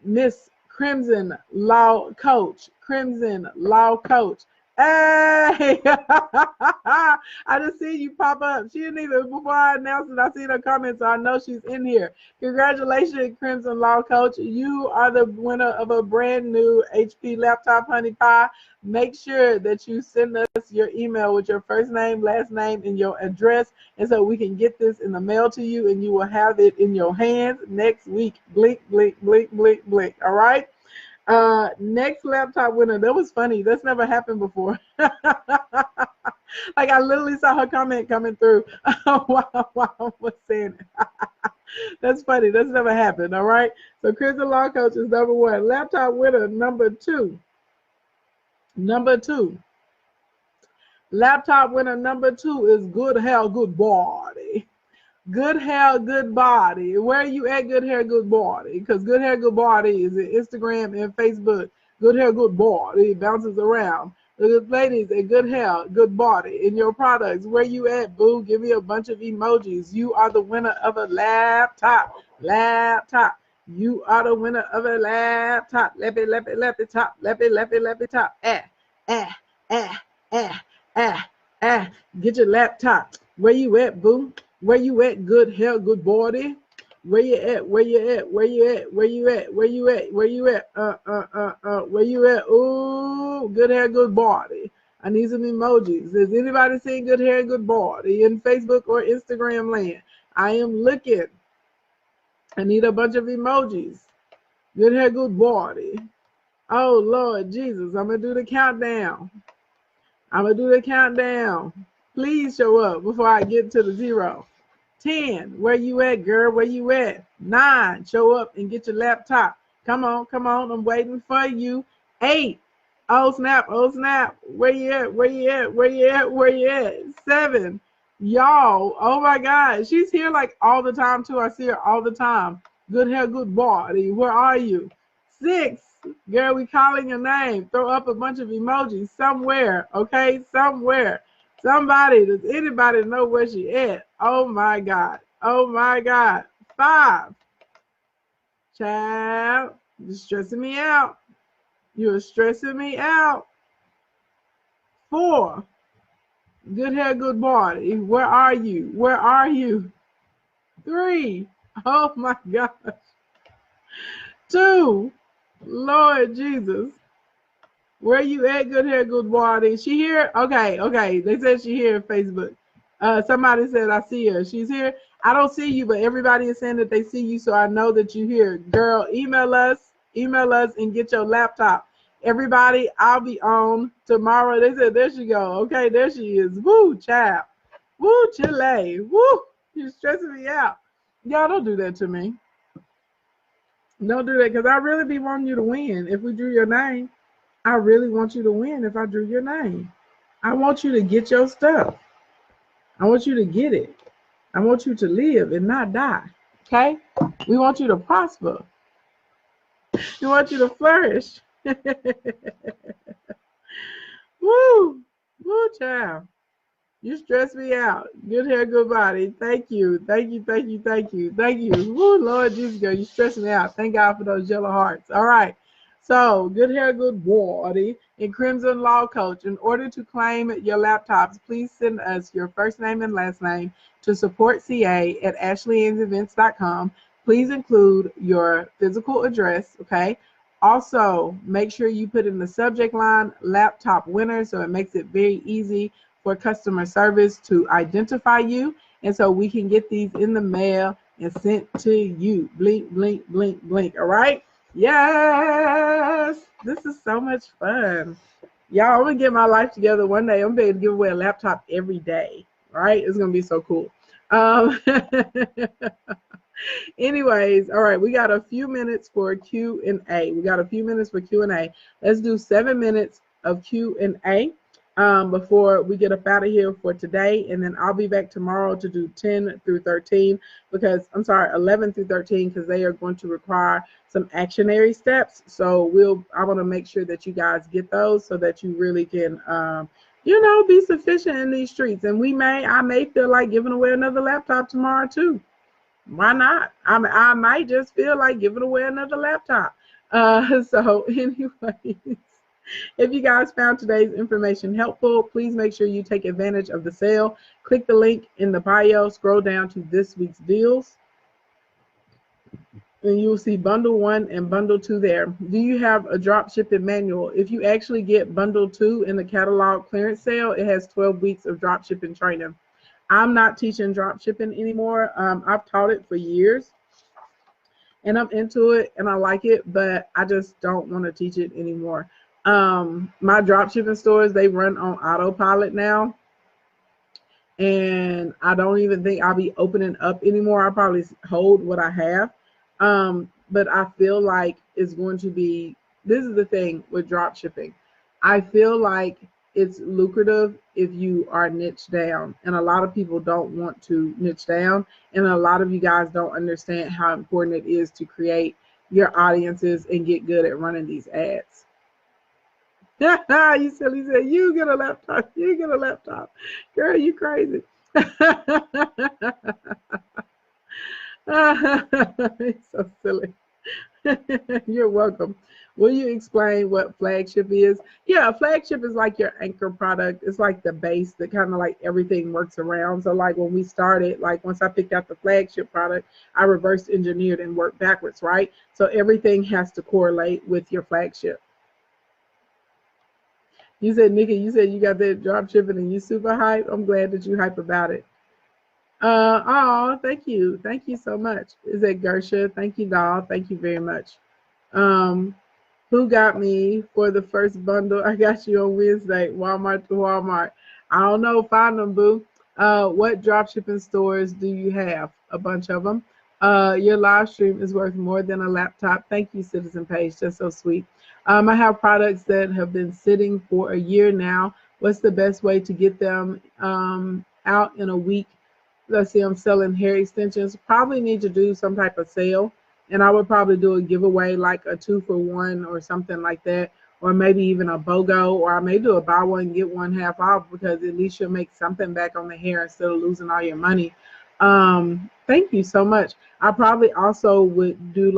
Miss Crimson Law Coach. Crimson Law Coach. Hey! I just see you pop up. She didn't even, before I announced it, I seen her comment, so I know she's in here. Congratulations, Crimson Law Coach. You are the winner of a brand new HP laptop, honey pie. Make sure that you send us your email with your first name, last name, and your address, and so we can get this in the mail to you, and you will have it in your hands next week. Blink, blink, blink, blink, blink. All right? Next laptop winner. That was funny. That's never happened before. Like, I literally saw her comment coming through while I was saying it. That's funny. That's never happened. All right. So Crimson Law Coach is number 1. Laptop winner number 2. Number 2. Laptop winner number 2 is Good Hair, Good Body. Good hair, good body. Where are you at, Good Hair, Good Body? Because Good Hair, Good Body is at Instagram and Facebook. Good Hair, Good Body. It bounces around. The ladies at Good Hair, Good Body in your products. Where you at, boo? Give me a bunch of emojis. You are the winner of a laptop. Laptop. You are the winner of a laptop. Lappy, lappy, lappy top. Lappy, lappy, lappy top. Get your laptop. Where you at, boo? Where you at, Good Hair, Good Body? Where you at? Where you at? Where you at? Where you at? Where you at? Where you at? Where you at? Ooh, Good Hair, Good Body. I need some emojis. Has anybody seen Good Hair, Good Body in Facebook or Instagram land? I am looking. I need a bunch of emojis. Good Hair, Good Body. Oh, Lord Jesus. I'm going to do the countdown. Please show up before I get to the 0. 10, where you at, girl? Where you at? 9, show up and get your laptop. Come on, I'm waiting for you. 8, oh snap, where you at? 7, y'all, oh my God, she's here like all the time too. I see her all the time. Good Hair, Good Body, where are you? 6, girl, we calling your name. Throw up a bunch of emojis somewhere, okay, somewhere. Somebody, does anybody know where she at? Oh my God. 5, child, you're stressing me out. 4, Good Hair, Good Body. Where are you? 3, oh my gosh. 2, Lord Jesus. Where you at, Good Hair, Good Body? She here? Okay. They said she here on Facebook. Somebody said I see her. She's here. I don't see you, but everybody is saying that they see you, so I know that you're here. Girl, email us and get your laptop. Everybody, I'll be on tomorrow. They said, there she go. Okay, there she is. Woo, child. Woo, Chile. Woo, you're stressing me out. Y'all don't do that to me. Don't do that, because I really be wanting you to win. If we drew your name, I really want you to win if I drew your name. I want you to get your stuff. I want you to get it. I want you to live and not die. Okay? We want you to prosper. We want you to flourish. Woo! Woo, child. You stress me out. Good hair, good body. Thank you. Thank you. Thank you. Thank you. Thank you. Woo, Lord Jesus, girl, you stress me out. Thank God for those yellow hearts. All right. So, good hair, good body, and Crimson Law Coach. In order to claim your laptops, please send us your first name and last name to supportca@ashleyann's.events.com. Please include your physical address, okay? Also, make sure you put in the subject line laptop winner, so it makes it very easy for customer service to identify you, and so we can get these in the mail and sent to you. Blink, blink, blink, blink. All right? Yes, this is so much fun. Y'all, I'm gonna get my life together one day. I'm gonna be able to give away a laptop every day, right? It's gonna be so cool. Anyways, all right, we got a few minutes for Q&A. Let's do 7 minutes of Q&A before we get up out of here for today, and then I'll be back tomorrow to do 10 through 13 because 11 through 13, because they are going to require some actionary steps. So I want to make sure that you guys get those so that you really can be sufficient in these streets. And I may feel like giving away another laptop tomorrow too. Why not? I might just feel like giving away another laptop. So anyways, if you guys found today's information helpful, please make sure you take advantage of the sale. Click the link in the bio, scroll down to this week's deals, and you'll see bundle 1 and bundle 2 there. Do you have a drop shipping manual? If you actually get bundle 2 in the catalog clearance sale, it has 12 weeks of drop shipping training. I'm not teaching drop shipping anymore. I've taught it for years, and I'm into it, and I like it, but I just don't want to teach it anymore. My drop shipping stores, they run on autopilot now, and I don't even think I'll be opening up anymore. I'll probably hold what I have, but I feel like it's going to be, this is the thing with drop shipping. I feel like it's lucrative if you are niche down, and a lot of people don't want to niche down, and a lot of you guys don't understand how important it is to create your audiences and get good at running these ads. You silly, said you get a laptop. Girl, you crazy. It's so silly. You're welcome. Will you explain what flagship is? Yeah, a flagship is like your anchor product. It's like the base that kind of like everything works around. So like when we started, like once I picked out the flagship product, I reverse engineered and worked backwards, right? So everything has to correlate with your flagship. You said, Nikki, you said you got that drop shipping and you super hype. I'm glad that you hype about it. Oh, thank you. Thank you so much. Is it Gersha? Thank you, doll. Thank you very much. Who got me for the first bundle? I got you on Wednesday, Walmart to Walmart. I don't know, find them, boo. What drop shipping stores do you have? A bunch of them. Your live stream is worth more than a laptop. Thank you, Citizen Page. That's so sweet. I have products that have been sitting for a year now. What's the best way to get them out in a week? Let's see, I'm selling hair extensions. Probably need to do some type of sale. And I would probably do a giveaway, like a 2-for-1 or something like that, or maybe even a BOGO, or I may do a buy one, get one half off, because at least you'll make something back on the hair instead of losing all your money. Thank you so much. I probably also would do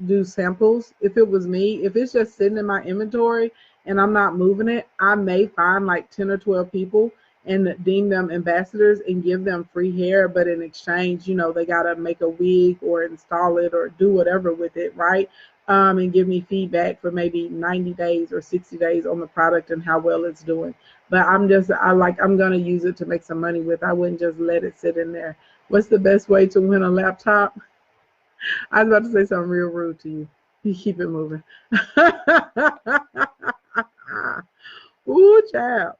do samples if it was me. If it's just sitting in my inventory and I'm not moving it, I may find like 10 or 12 people and deem them ambassadors and give them free hair, but in exchange, they gotta make a wig or install it or do whatever with it, right? And give me feedback for maybe 90 days or 60 days on the product and how well it's doing. But I'm gonna use it to make some money with. I wouldn't just let it sit in there. What's the best way to win a laptop? I was about to say something real rude to you. You keep it moving. Ooh, child.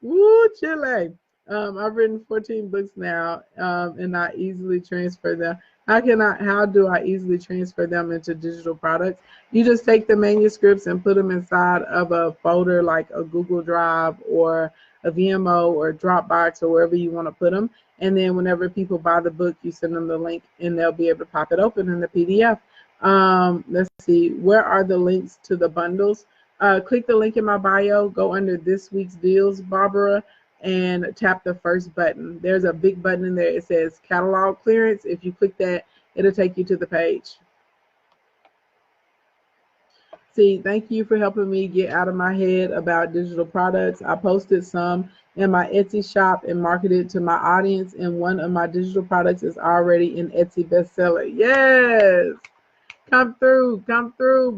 Woo, Chile. I've written 14 books now, and I easily transfer them. How do I easily transfer them into digital products? You just take the manuscripts and put them inside of a folder like a Google Drive or a VMO or Dropbox or wherever you want to put them. And then whenever people buy the book, you send them the link and they'll be able to pop it open in the PDF. Let's see, where are the links to the bundles? Click the link in my bio, go under this week's deals, Barbara, and tap the first button. There's a big button in there. It says catalog clearance. If you click that, it'll take you to the page. See, thank you for helping me get out of my head about digital products. I posted some in my Etsy shop and marketed to my audience, and one of my digital products is already an Etsy bestseller. Yes. Come through,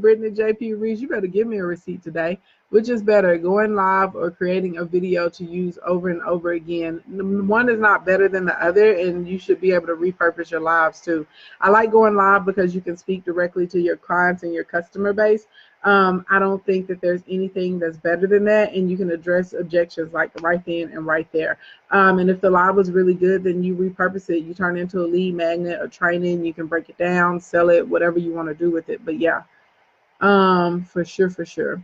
Brittany JP Reese. You better give me a receipt today. Which is better, going live or creating a video to use over and over again? One is not better than the other, and you should be able to repurpose your lives too. I like going live because you can speak directly to your clients and your customer base. I don't think that there's anything that's better than that, and you can address objections like right then and right there. And if the live was really good, then you repurpose it. You turn it into a lead magnet, a training. You can break it down, sell it, whatever you want to do with it. But yeah, for sure.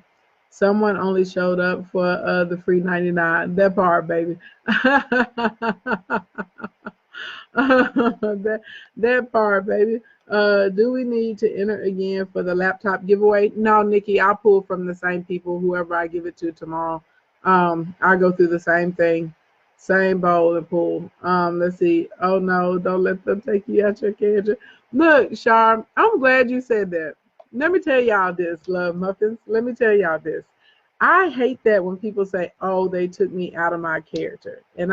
Someone only showed up for the free 99. That part, baby. that part, baby. Do we need to enter again for the laptop giveaway? No, Nikki, I'll pull from the same people, whoever I give it to tomorrow. I'll go through the same thing, same bowl and pull. Let's see. Oh no, don't let them take you out your character. Look, Char, I'm glad you said that. Let me tell y'all this, love muffins. Let me tell y'all this. I hate that when people say, "Oh, they took me out of my character," and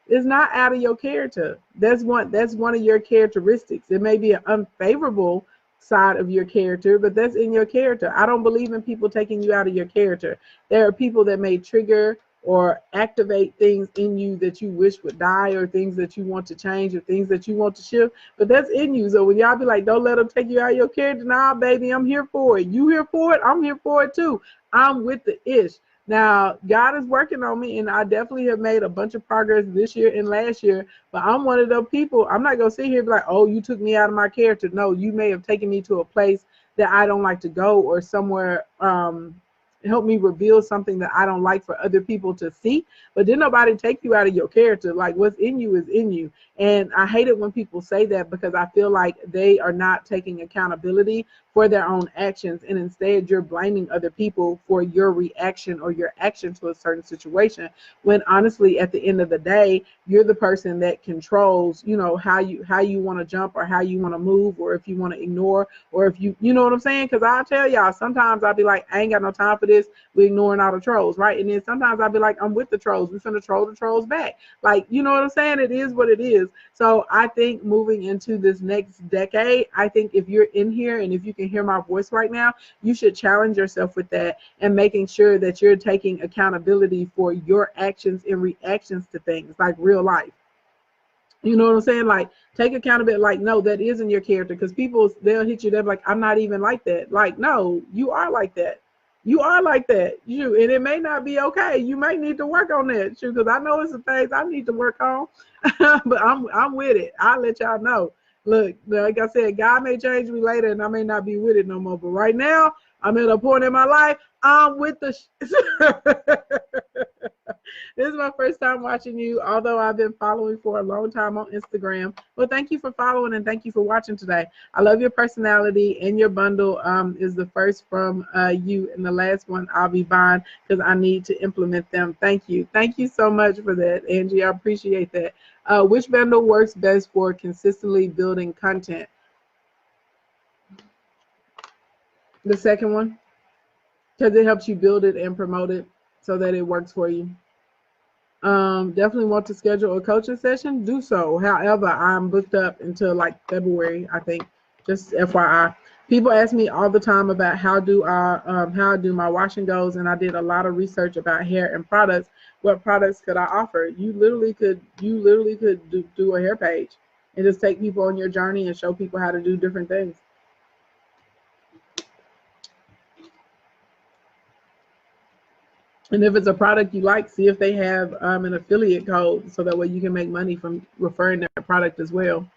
it's not out of your character. That's one of your characteristics. It may be an unfavorable side of your character, but that's in your character. I don't believe in people taking you out of your character. There are people that may trigger or activate things in you that you wish would die, or things that you want to change, or things that you want to shift, but that's in you. So when y'all be like, don't let them take you out of your character, nah, baby, I'm here for it. You here for it? I'm here for it too. I'm with the ish. Now, God is working on me, and I definitely have made a bunch of progress this year and last year, but I'm one of those people. I'm not going to sit here and be like, oh, you took me out of my character. No, you may have taken me to a place that I don't like to go, or somewhere, help me reveal something that I don't like for other people to see. But didn't nobody take you out of your character. Like, what's in you is in you. And I hate it when people say that, because I feel like they are not taking accountability for their own actions, and instead you're blaming other people for your reaction or your action to a certain situation, when honestly at the end of the day, you're the person that controls, how you want to jump, or how you want to move, or if you want to ignore, or if you know what I'm saying. Because I'll tell y'all, sometimes I'll be like, I ain't got no time for this, we're ignoring all the trolls, right? And then sometimes I'll be like, I'm with the trolls, we're finna troll the trolls back. Like, you know what I'm saying? It is what it is. So I think moving into this next decade, I think if you're in here and if you can hear my voice right now, you should challenge yourself with that, and making sure that you're taking accountability for your actions and reactions to things like real life. You know what I'm saying? Like, take accountability. Like, no, that isn't your character, because people, they'll hit you. They're like, I'm not even like that. Like, no, you are like that. You are like that. And it may not be okay. You may need to work on that, because I know it's some things I need to work on. But I'm with it. I'll let y'all know. Look, like I said, God may change me later, and I may not be with it no more. But right now, I'm at a point in my life, I'm with the This is my first time watching you, although I've been following for a long time on Instagram. Well, thank you for following, and thank you for watching today. I love your personality, and your bundle is the first from you, and the last one I'll be buying because I need to implement them. Thank you. Thank you so much for that, Angie. I appreciate that. Which bundle works best for consistently building content? The second one, because it helps you build it and promote it so that it works for you. Definitely want to schedule a coaching session, do so. However, I'm booked up until like February, I think. Just FYI. People ask me all the time about how do my washing goes, and I did a lot of research about hair and products. What products could I offer? You literally could do a hair page and just take people on your journey and show people how to do different things. And if it's a product you like, see if they have an affiliate code so that way you can make money from referring that product as well.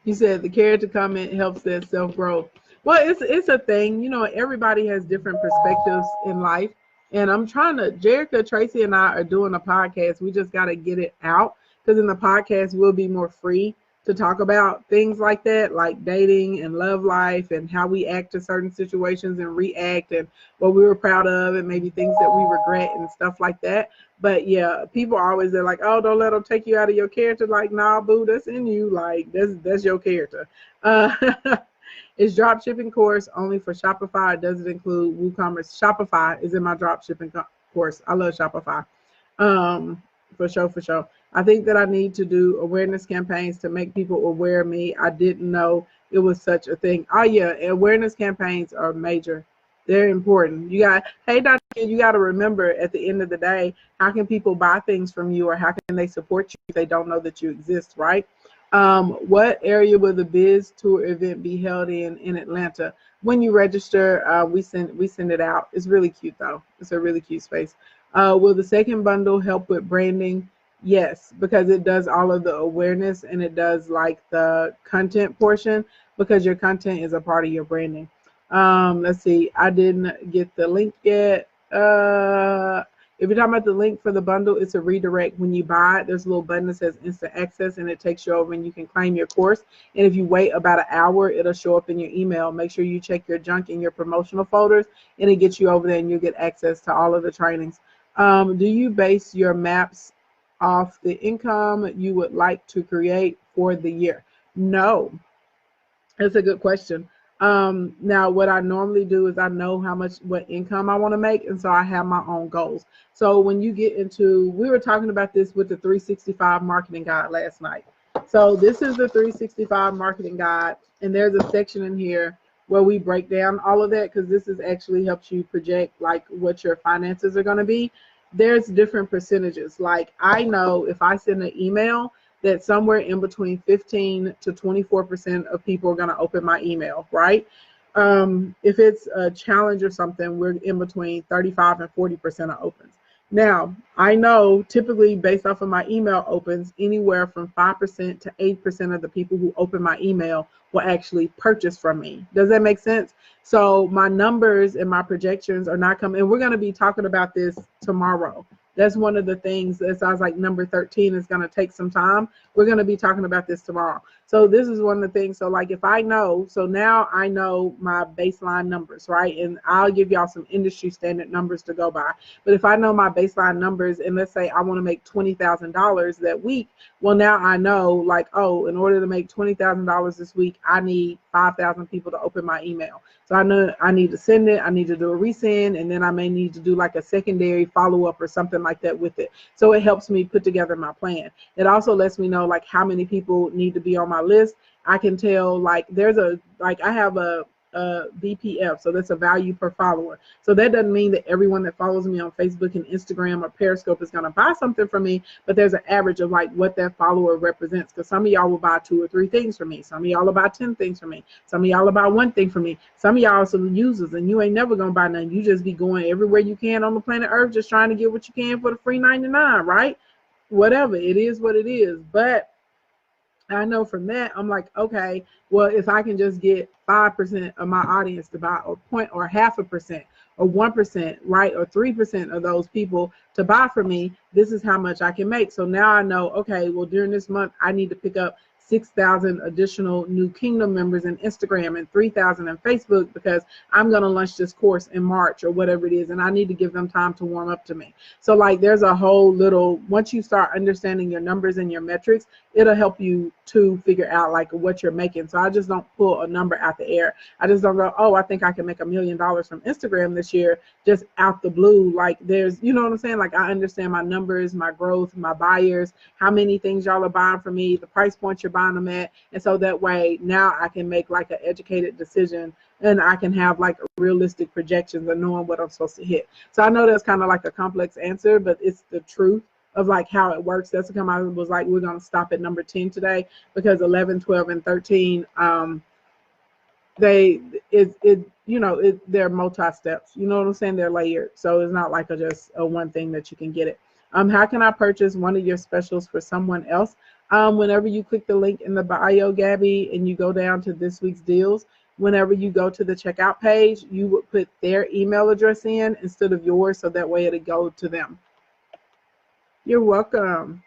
You said the character comment helps that self-growth. Well, it's a thing. You know, everybody has different perspectives in life. And I'm trying to, Jerica, Tracy, and I are doing a podcast. We just got to get it out because in the podcast, we'll be more free to talk about things like that, like dating and love life and how we act to certain situations and react and what we were proud of and maybe things that we regret and stuff like that. But yeah, people are always, they're like, oh, don't let them take you out of your character. Like, nah, boo, that's in you. Like, that's your character. Uh, is drop shipping course only for Shopify? Does it include WooCommerce? Shopify is in my drop shipping course. I love Shopify. For sure. I think that I need to do awareness campaigns to make people aware of me. I didn't know it was such a thing. Oh yeah, awareness campaigns are major. They're important. Hey Dr. You got to remember at the end of the day, how can people buy things from you or how can they support you if they don't know that you exist, right? What area will the Biz Tour event be held in Atlanta? When you register, we send it out. It's really cute though. It's a really cute space. Will the second bundle help with branding? Yes, because it does all of the awareness and it does like the content portion because your content is a part of your branding. Let's see. I didn't get the link yet. If you're talking about the link for the bundle, it's a redirect. When you buy it, there's a little button that says instant access and it takes you over and you can claim your course. And if you wait about an hour, it'll show up in your email. Make sure you check your junk and your promotional folders and it gets you over there and you'll get access to all of the trainings. Do you base your maps off the income you would like to create for the year? No, that's a good question. Now what I normally do is I know what income I want to make, and so I have my own goals. So when you get into, we were talking about this with the 365 marketing guide last night. So this is the 365 marketing guide, and there's a section in here where we break down all of that because this is actually helps you project like what your finances are going to be. There's different percentages. Like I know if I send an email that somewhere in between 15 to 24% of people are going to open my email, right? If it's a challenge or something, we're in between 35 and 40% of opens. Now, I know typically based off of my email opens, anywhere from 5% to 8% of the people who open my email will actually purchase from me. Does that make sense? So my numbers and my projections are not coming, and we're going to be talking about this tomorrow. That's one of the things that sounds like number 13 is going to take some time. We're going to be talking about this tomorrow. So this is one of the things. So like if I know, so now I know my baseline numbers, right? And I'll give y'all some industry standard numbers to go by. But if I know my baseline numbers and let's say I want to make $20,000 that week, well, now I know like, oh, in order to make $20,000 this week, I need 5,000 people to open my email. So I know I need to send it, I need to do a resend, and then I may need to do like a secondary follow-up or something like that with it. So it helps me put together my plan. It also lets me know like how many people need to be on my list. I can tell like I have a VPF, so that's a value per follower. So that doesn't mean that everyone that follows me on Facebook and Instagram or Periscope is going to buy something from me, but there's an average of like what that follower represents, because some of y'all will buy 2 or 3 things from me, some of y'all will buy 10 things from me, some of y'all will buy 1 thing from me, some of y'all are some users and you ain't never gonna buy nothing. You just be going everywhere you can on the planet Earth just trying to get what you can for the free 99, right? Whatever, it is what it is. But I know from that, I'm like, okay, well, if I can just get 5% of my audience to buy, or 0.5% or 1%, right, or 3% of those people to buy from me, this is how much I can make. So now I know, okay, well, during this month, I need to pick up 6,000 additional new Kingdom members in Instagram and 3,000 in Facebook because I'm going to launch this course in March or whatever it is, and I need to give them time to warm up to me. So like there's a whole little, once you start understanding your numbers and your metrics, it'll help you to figure out like what you're making. So I just don't pull a number out the air. I just don't go, oh, I think I can make $1 million from Instagram this year just out the blue. Like there's, you know what I'm saying? Like I understand my numbers, my growth, my buyers, how many things y'all are buying from me, the price points you're buying them at. And so that way now I can make like an educated decision and I can have like realistic projections of knowing what I'm supposed to hit. So I know that's kind of like a complex answer, but it's the truth of like how it works. That's what I was like, we're going to stop at number 10 today because 11, 12, and 13, you know, they're multi-steps. You know what I'm saying? They're layered. So it's not like just a one thing that you can get it. How can I purchase one of your specials for someone else? Whenever you click the link in the bio, Gabby, and you go down to this week's deals, whenever you go to the checkout page, you would put their email address in instead of yours, so that way it'll go to them. You're welcome.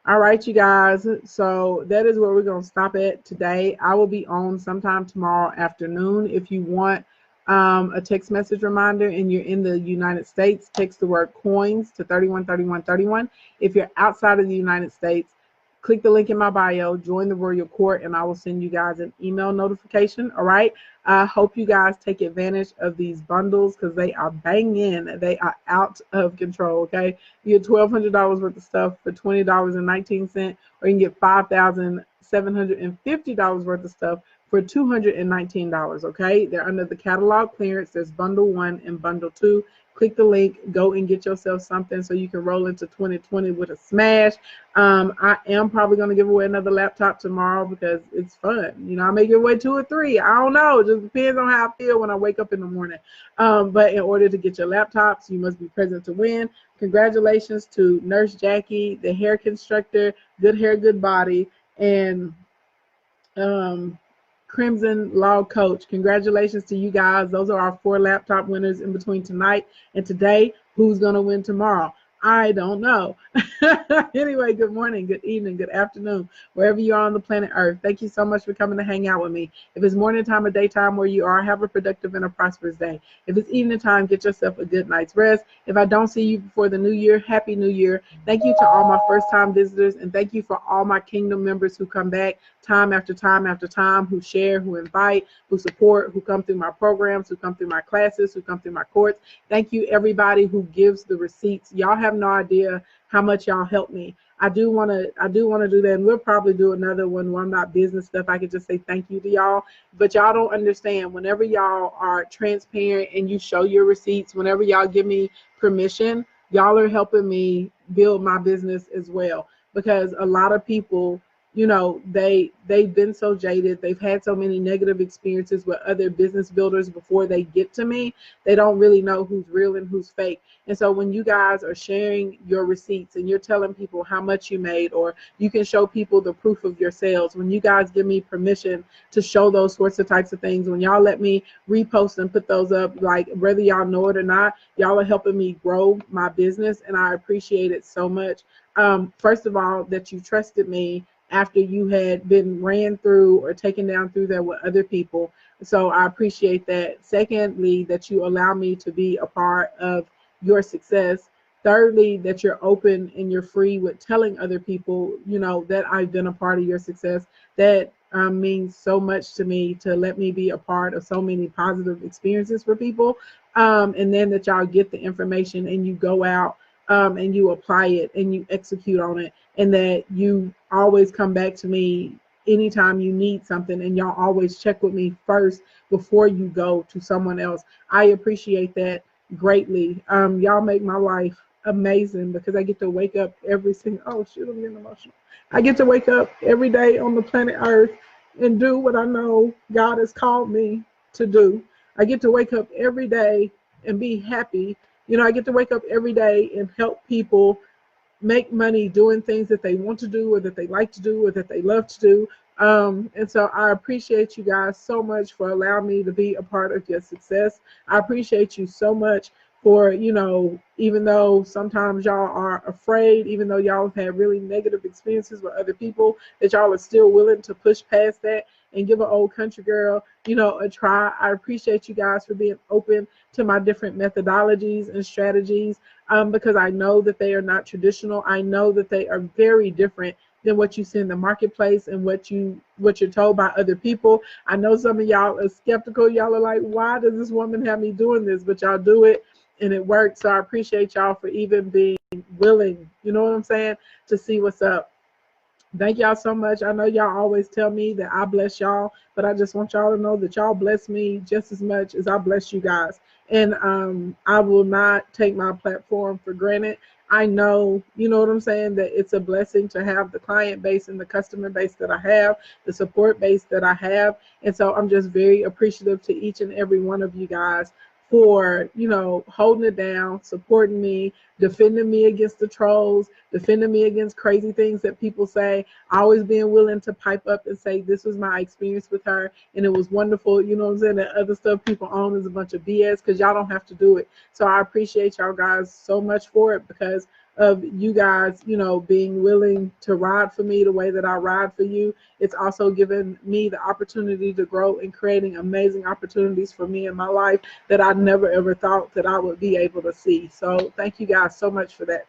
All right, you guys. So that is where we're going to stop at today. I will be on sometime tomorrow afternoon. If you want a text message reminder and you're in the United States, text the word coins to 313131. If you're outside of the United States, click the link in my bio, join the Royal Court, and I will send you guys an email notification. All right. I hope you guys take advantage of these bundles because they are banging. They are out of control. Okay. You get $1,200 worth of stuff for $20.19, or you can get $5,750 worth of stuff for $219. Okay. They're under the catalog clearance. There's bundle 1 and bundle 2. Click the link, go and get yourself something so you can roll into 2020 with a smash. I am probably going to give away another laptop tomorrow because it's fun. You know, I may give away 2 or 3. I don't know. It just depends on how I feel when I wake up in the morning. But in order to get your laptops, you must be present to win. Congratulations to Nurse Jackie, the hair constructor, Good Hair, Good Body, and Crimson Law Coach. Congratulations to you guys. Those are our 4 laptop winners in between tonight and today. Who's going to win tomorrow? I don't know. Anyway, good morning, good evening, good afternoon, wherever you are on the planet Earth. Thank you so much for coming to hang out with me. If it's morning time or daytime where you are, have a productive and a prosperous day. If it's evening time, get yourself a good night's rest. If I don't see you before the new year, Happy New Year. Thank you to all my first-time visitors, and thank you for all my Kingdom members who come back time after time after time, who share, who invite, who support, who come through my programs, who come through my classes, who come through my courts. Thank you, everybody who gives the receipts. Y'all have no idea how much y'all help me. I do want to do that, and we'll probably do another one where I'm not business stuff. I could just say thank you to y'all, but y'all don't understand. Whenever y'all are transparent and you show your receipts, whenever y'all give me permission, y'all are helping me build my business as well. Because a lot of people, you know, they've been so jaded. They've had so many negative experiences with other business builders before they get to me. They don't really know who's real and who's fake. And so when you guys are sharing your receipts and you're telling people how much you made, or you can show people the proof of your sales, when you guys give me permission to show those sorts of types of things, when y'all let me repost and put those up, like whether y'all know it or not, y'all are helping me grow my business, and I appreciate it so much. First of all, that you trusted me after you had been ran through or taken down through there with other people. So I appreciate that. Secondly, that you allow me to be a part of your success. Thirdly, that you're open and you're free with telling other people, you know, that I've been a part of your success. That means so much to me, to let me be a part of so many positive experiences for people. And then that y'all get the information and you go out and you apply it and you execute on it, and that you always come back to me anytime you need something, and y'all always check with me first before you go to someone else. I appreciate that greatly. Y'all make my life amazing because I get to wake up every single, oh shoot, I'm getting emotional. I get to wake up every day on the planet Earth and do what I know God has called me to do. I get to wake up every day and be happy. You know, I get to wake up every day and help people make money doing things that they want to do, or that they like to do, or that they love to do. And so I appreciate you guys so much for allowing me to be a part of your success. I appreciate you so much for, you know, even though sometimes y'all are afraid, even though y'all have had really negative experiences with other people, that y'all are still willing to push past that and give an old country girl, you know, a try. I appreciate you guys for being open to my different methodologies and strategies, because I know that they are not traditional. I know that they are very different than what you see in the marketplace and what you're told by other people. I know some of y'all are skeptical. Y'all are like, why does this woman have me doing this? But y'all do it and it works. So I appreciate y'all for even being willing, you know what I'm saying, to see what's up. Thank y'all so much. I know y'all always tell me that I bless y'all, but I just want y'all to know that y'all bless me just as much as I bless you guys. And I will not take my platform for granted. I know, you know what I'm saying, that it's a blessing to have the client base and the customer base that I have, the support base that I have. And so I'm just very appreciative to each and every one of you guys for, holding it down, supporting me, defending me against the trolls, defending me against crazy things that people say, always being willing to pipe up and say, this was my experience with her and it was wonderful. You know what I'm saying? That other stuff people own is a bunch of BS because y'all don't have to do it. So I appreciate y'all guys so much for it because of you guys, being willing to ride for me the way that I ride for you. It's also given me the opportunity to grow and creating amazing opportunities for me in my life that I never ever thought that I would be able to see. So thank you guys so much for that.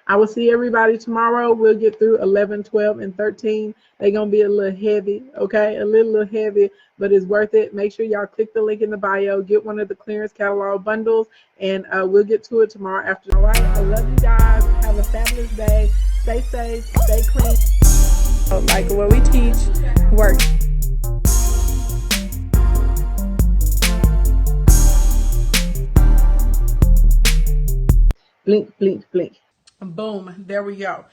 I will see everybody tomorrow. We'll get through 11, 12, and 13. They're going to be a little heavy, okay? A little heavy, but it's worth it. Make sure y'all click the link in the bio. Get one of the clearance catalog bundles, and we'll get to it tomorrow afternoon. All right? I love you guys. Have a fabulous day. Stay safe. Stay clean. Like what we teach, work. Blink, blink, blink. Boom. There we go.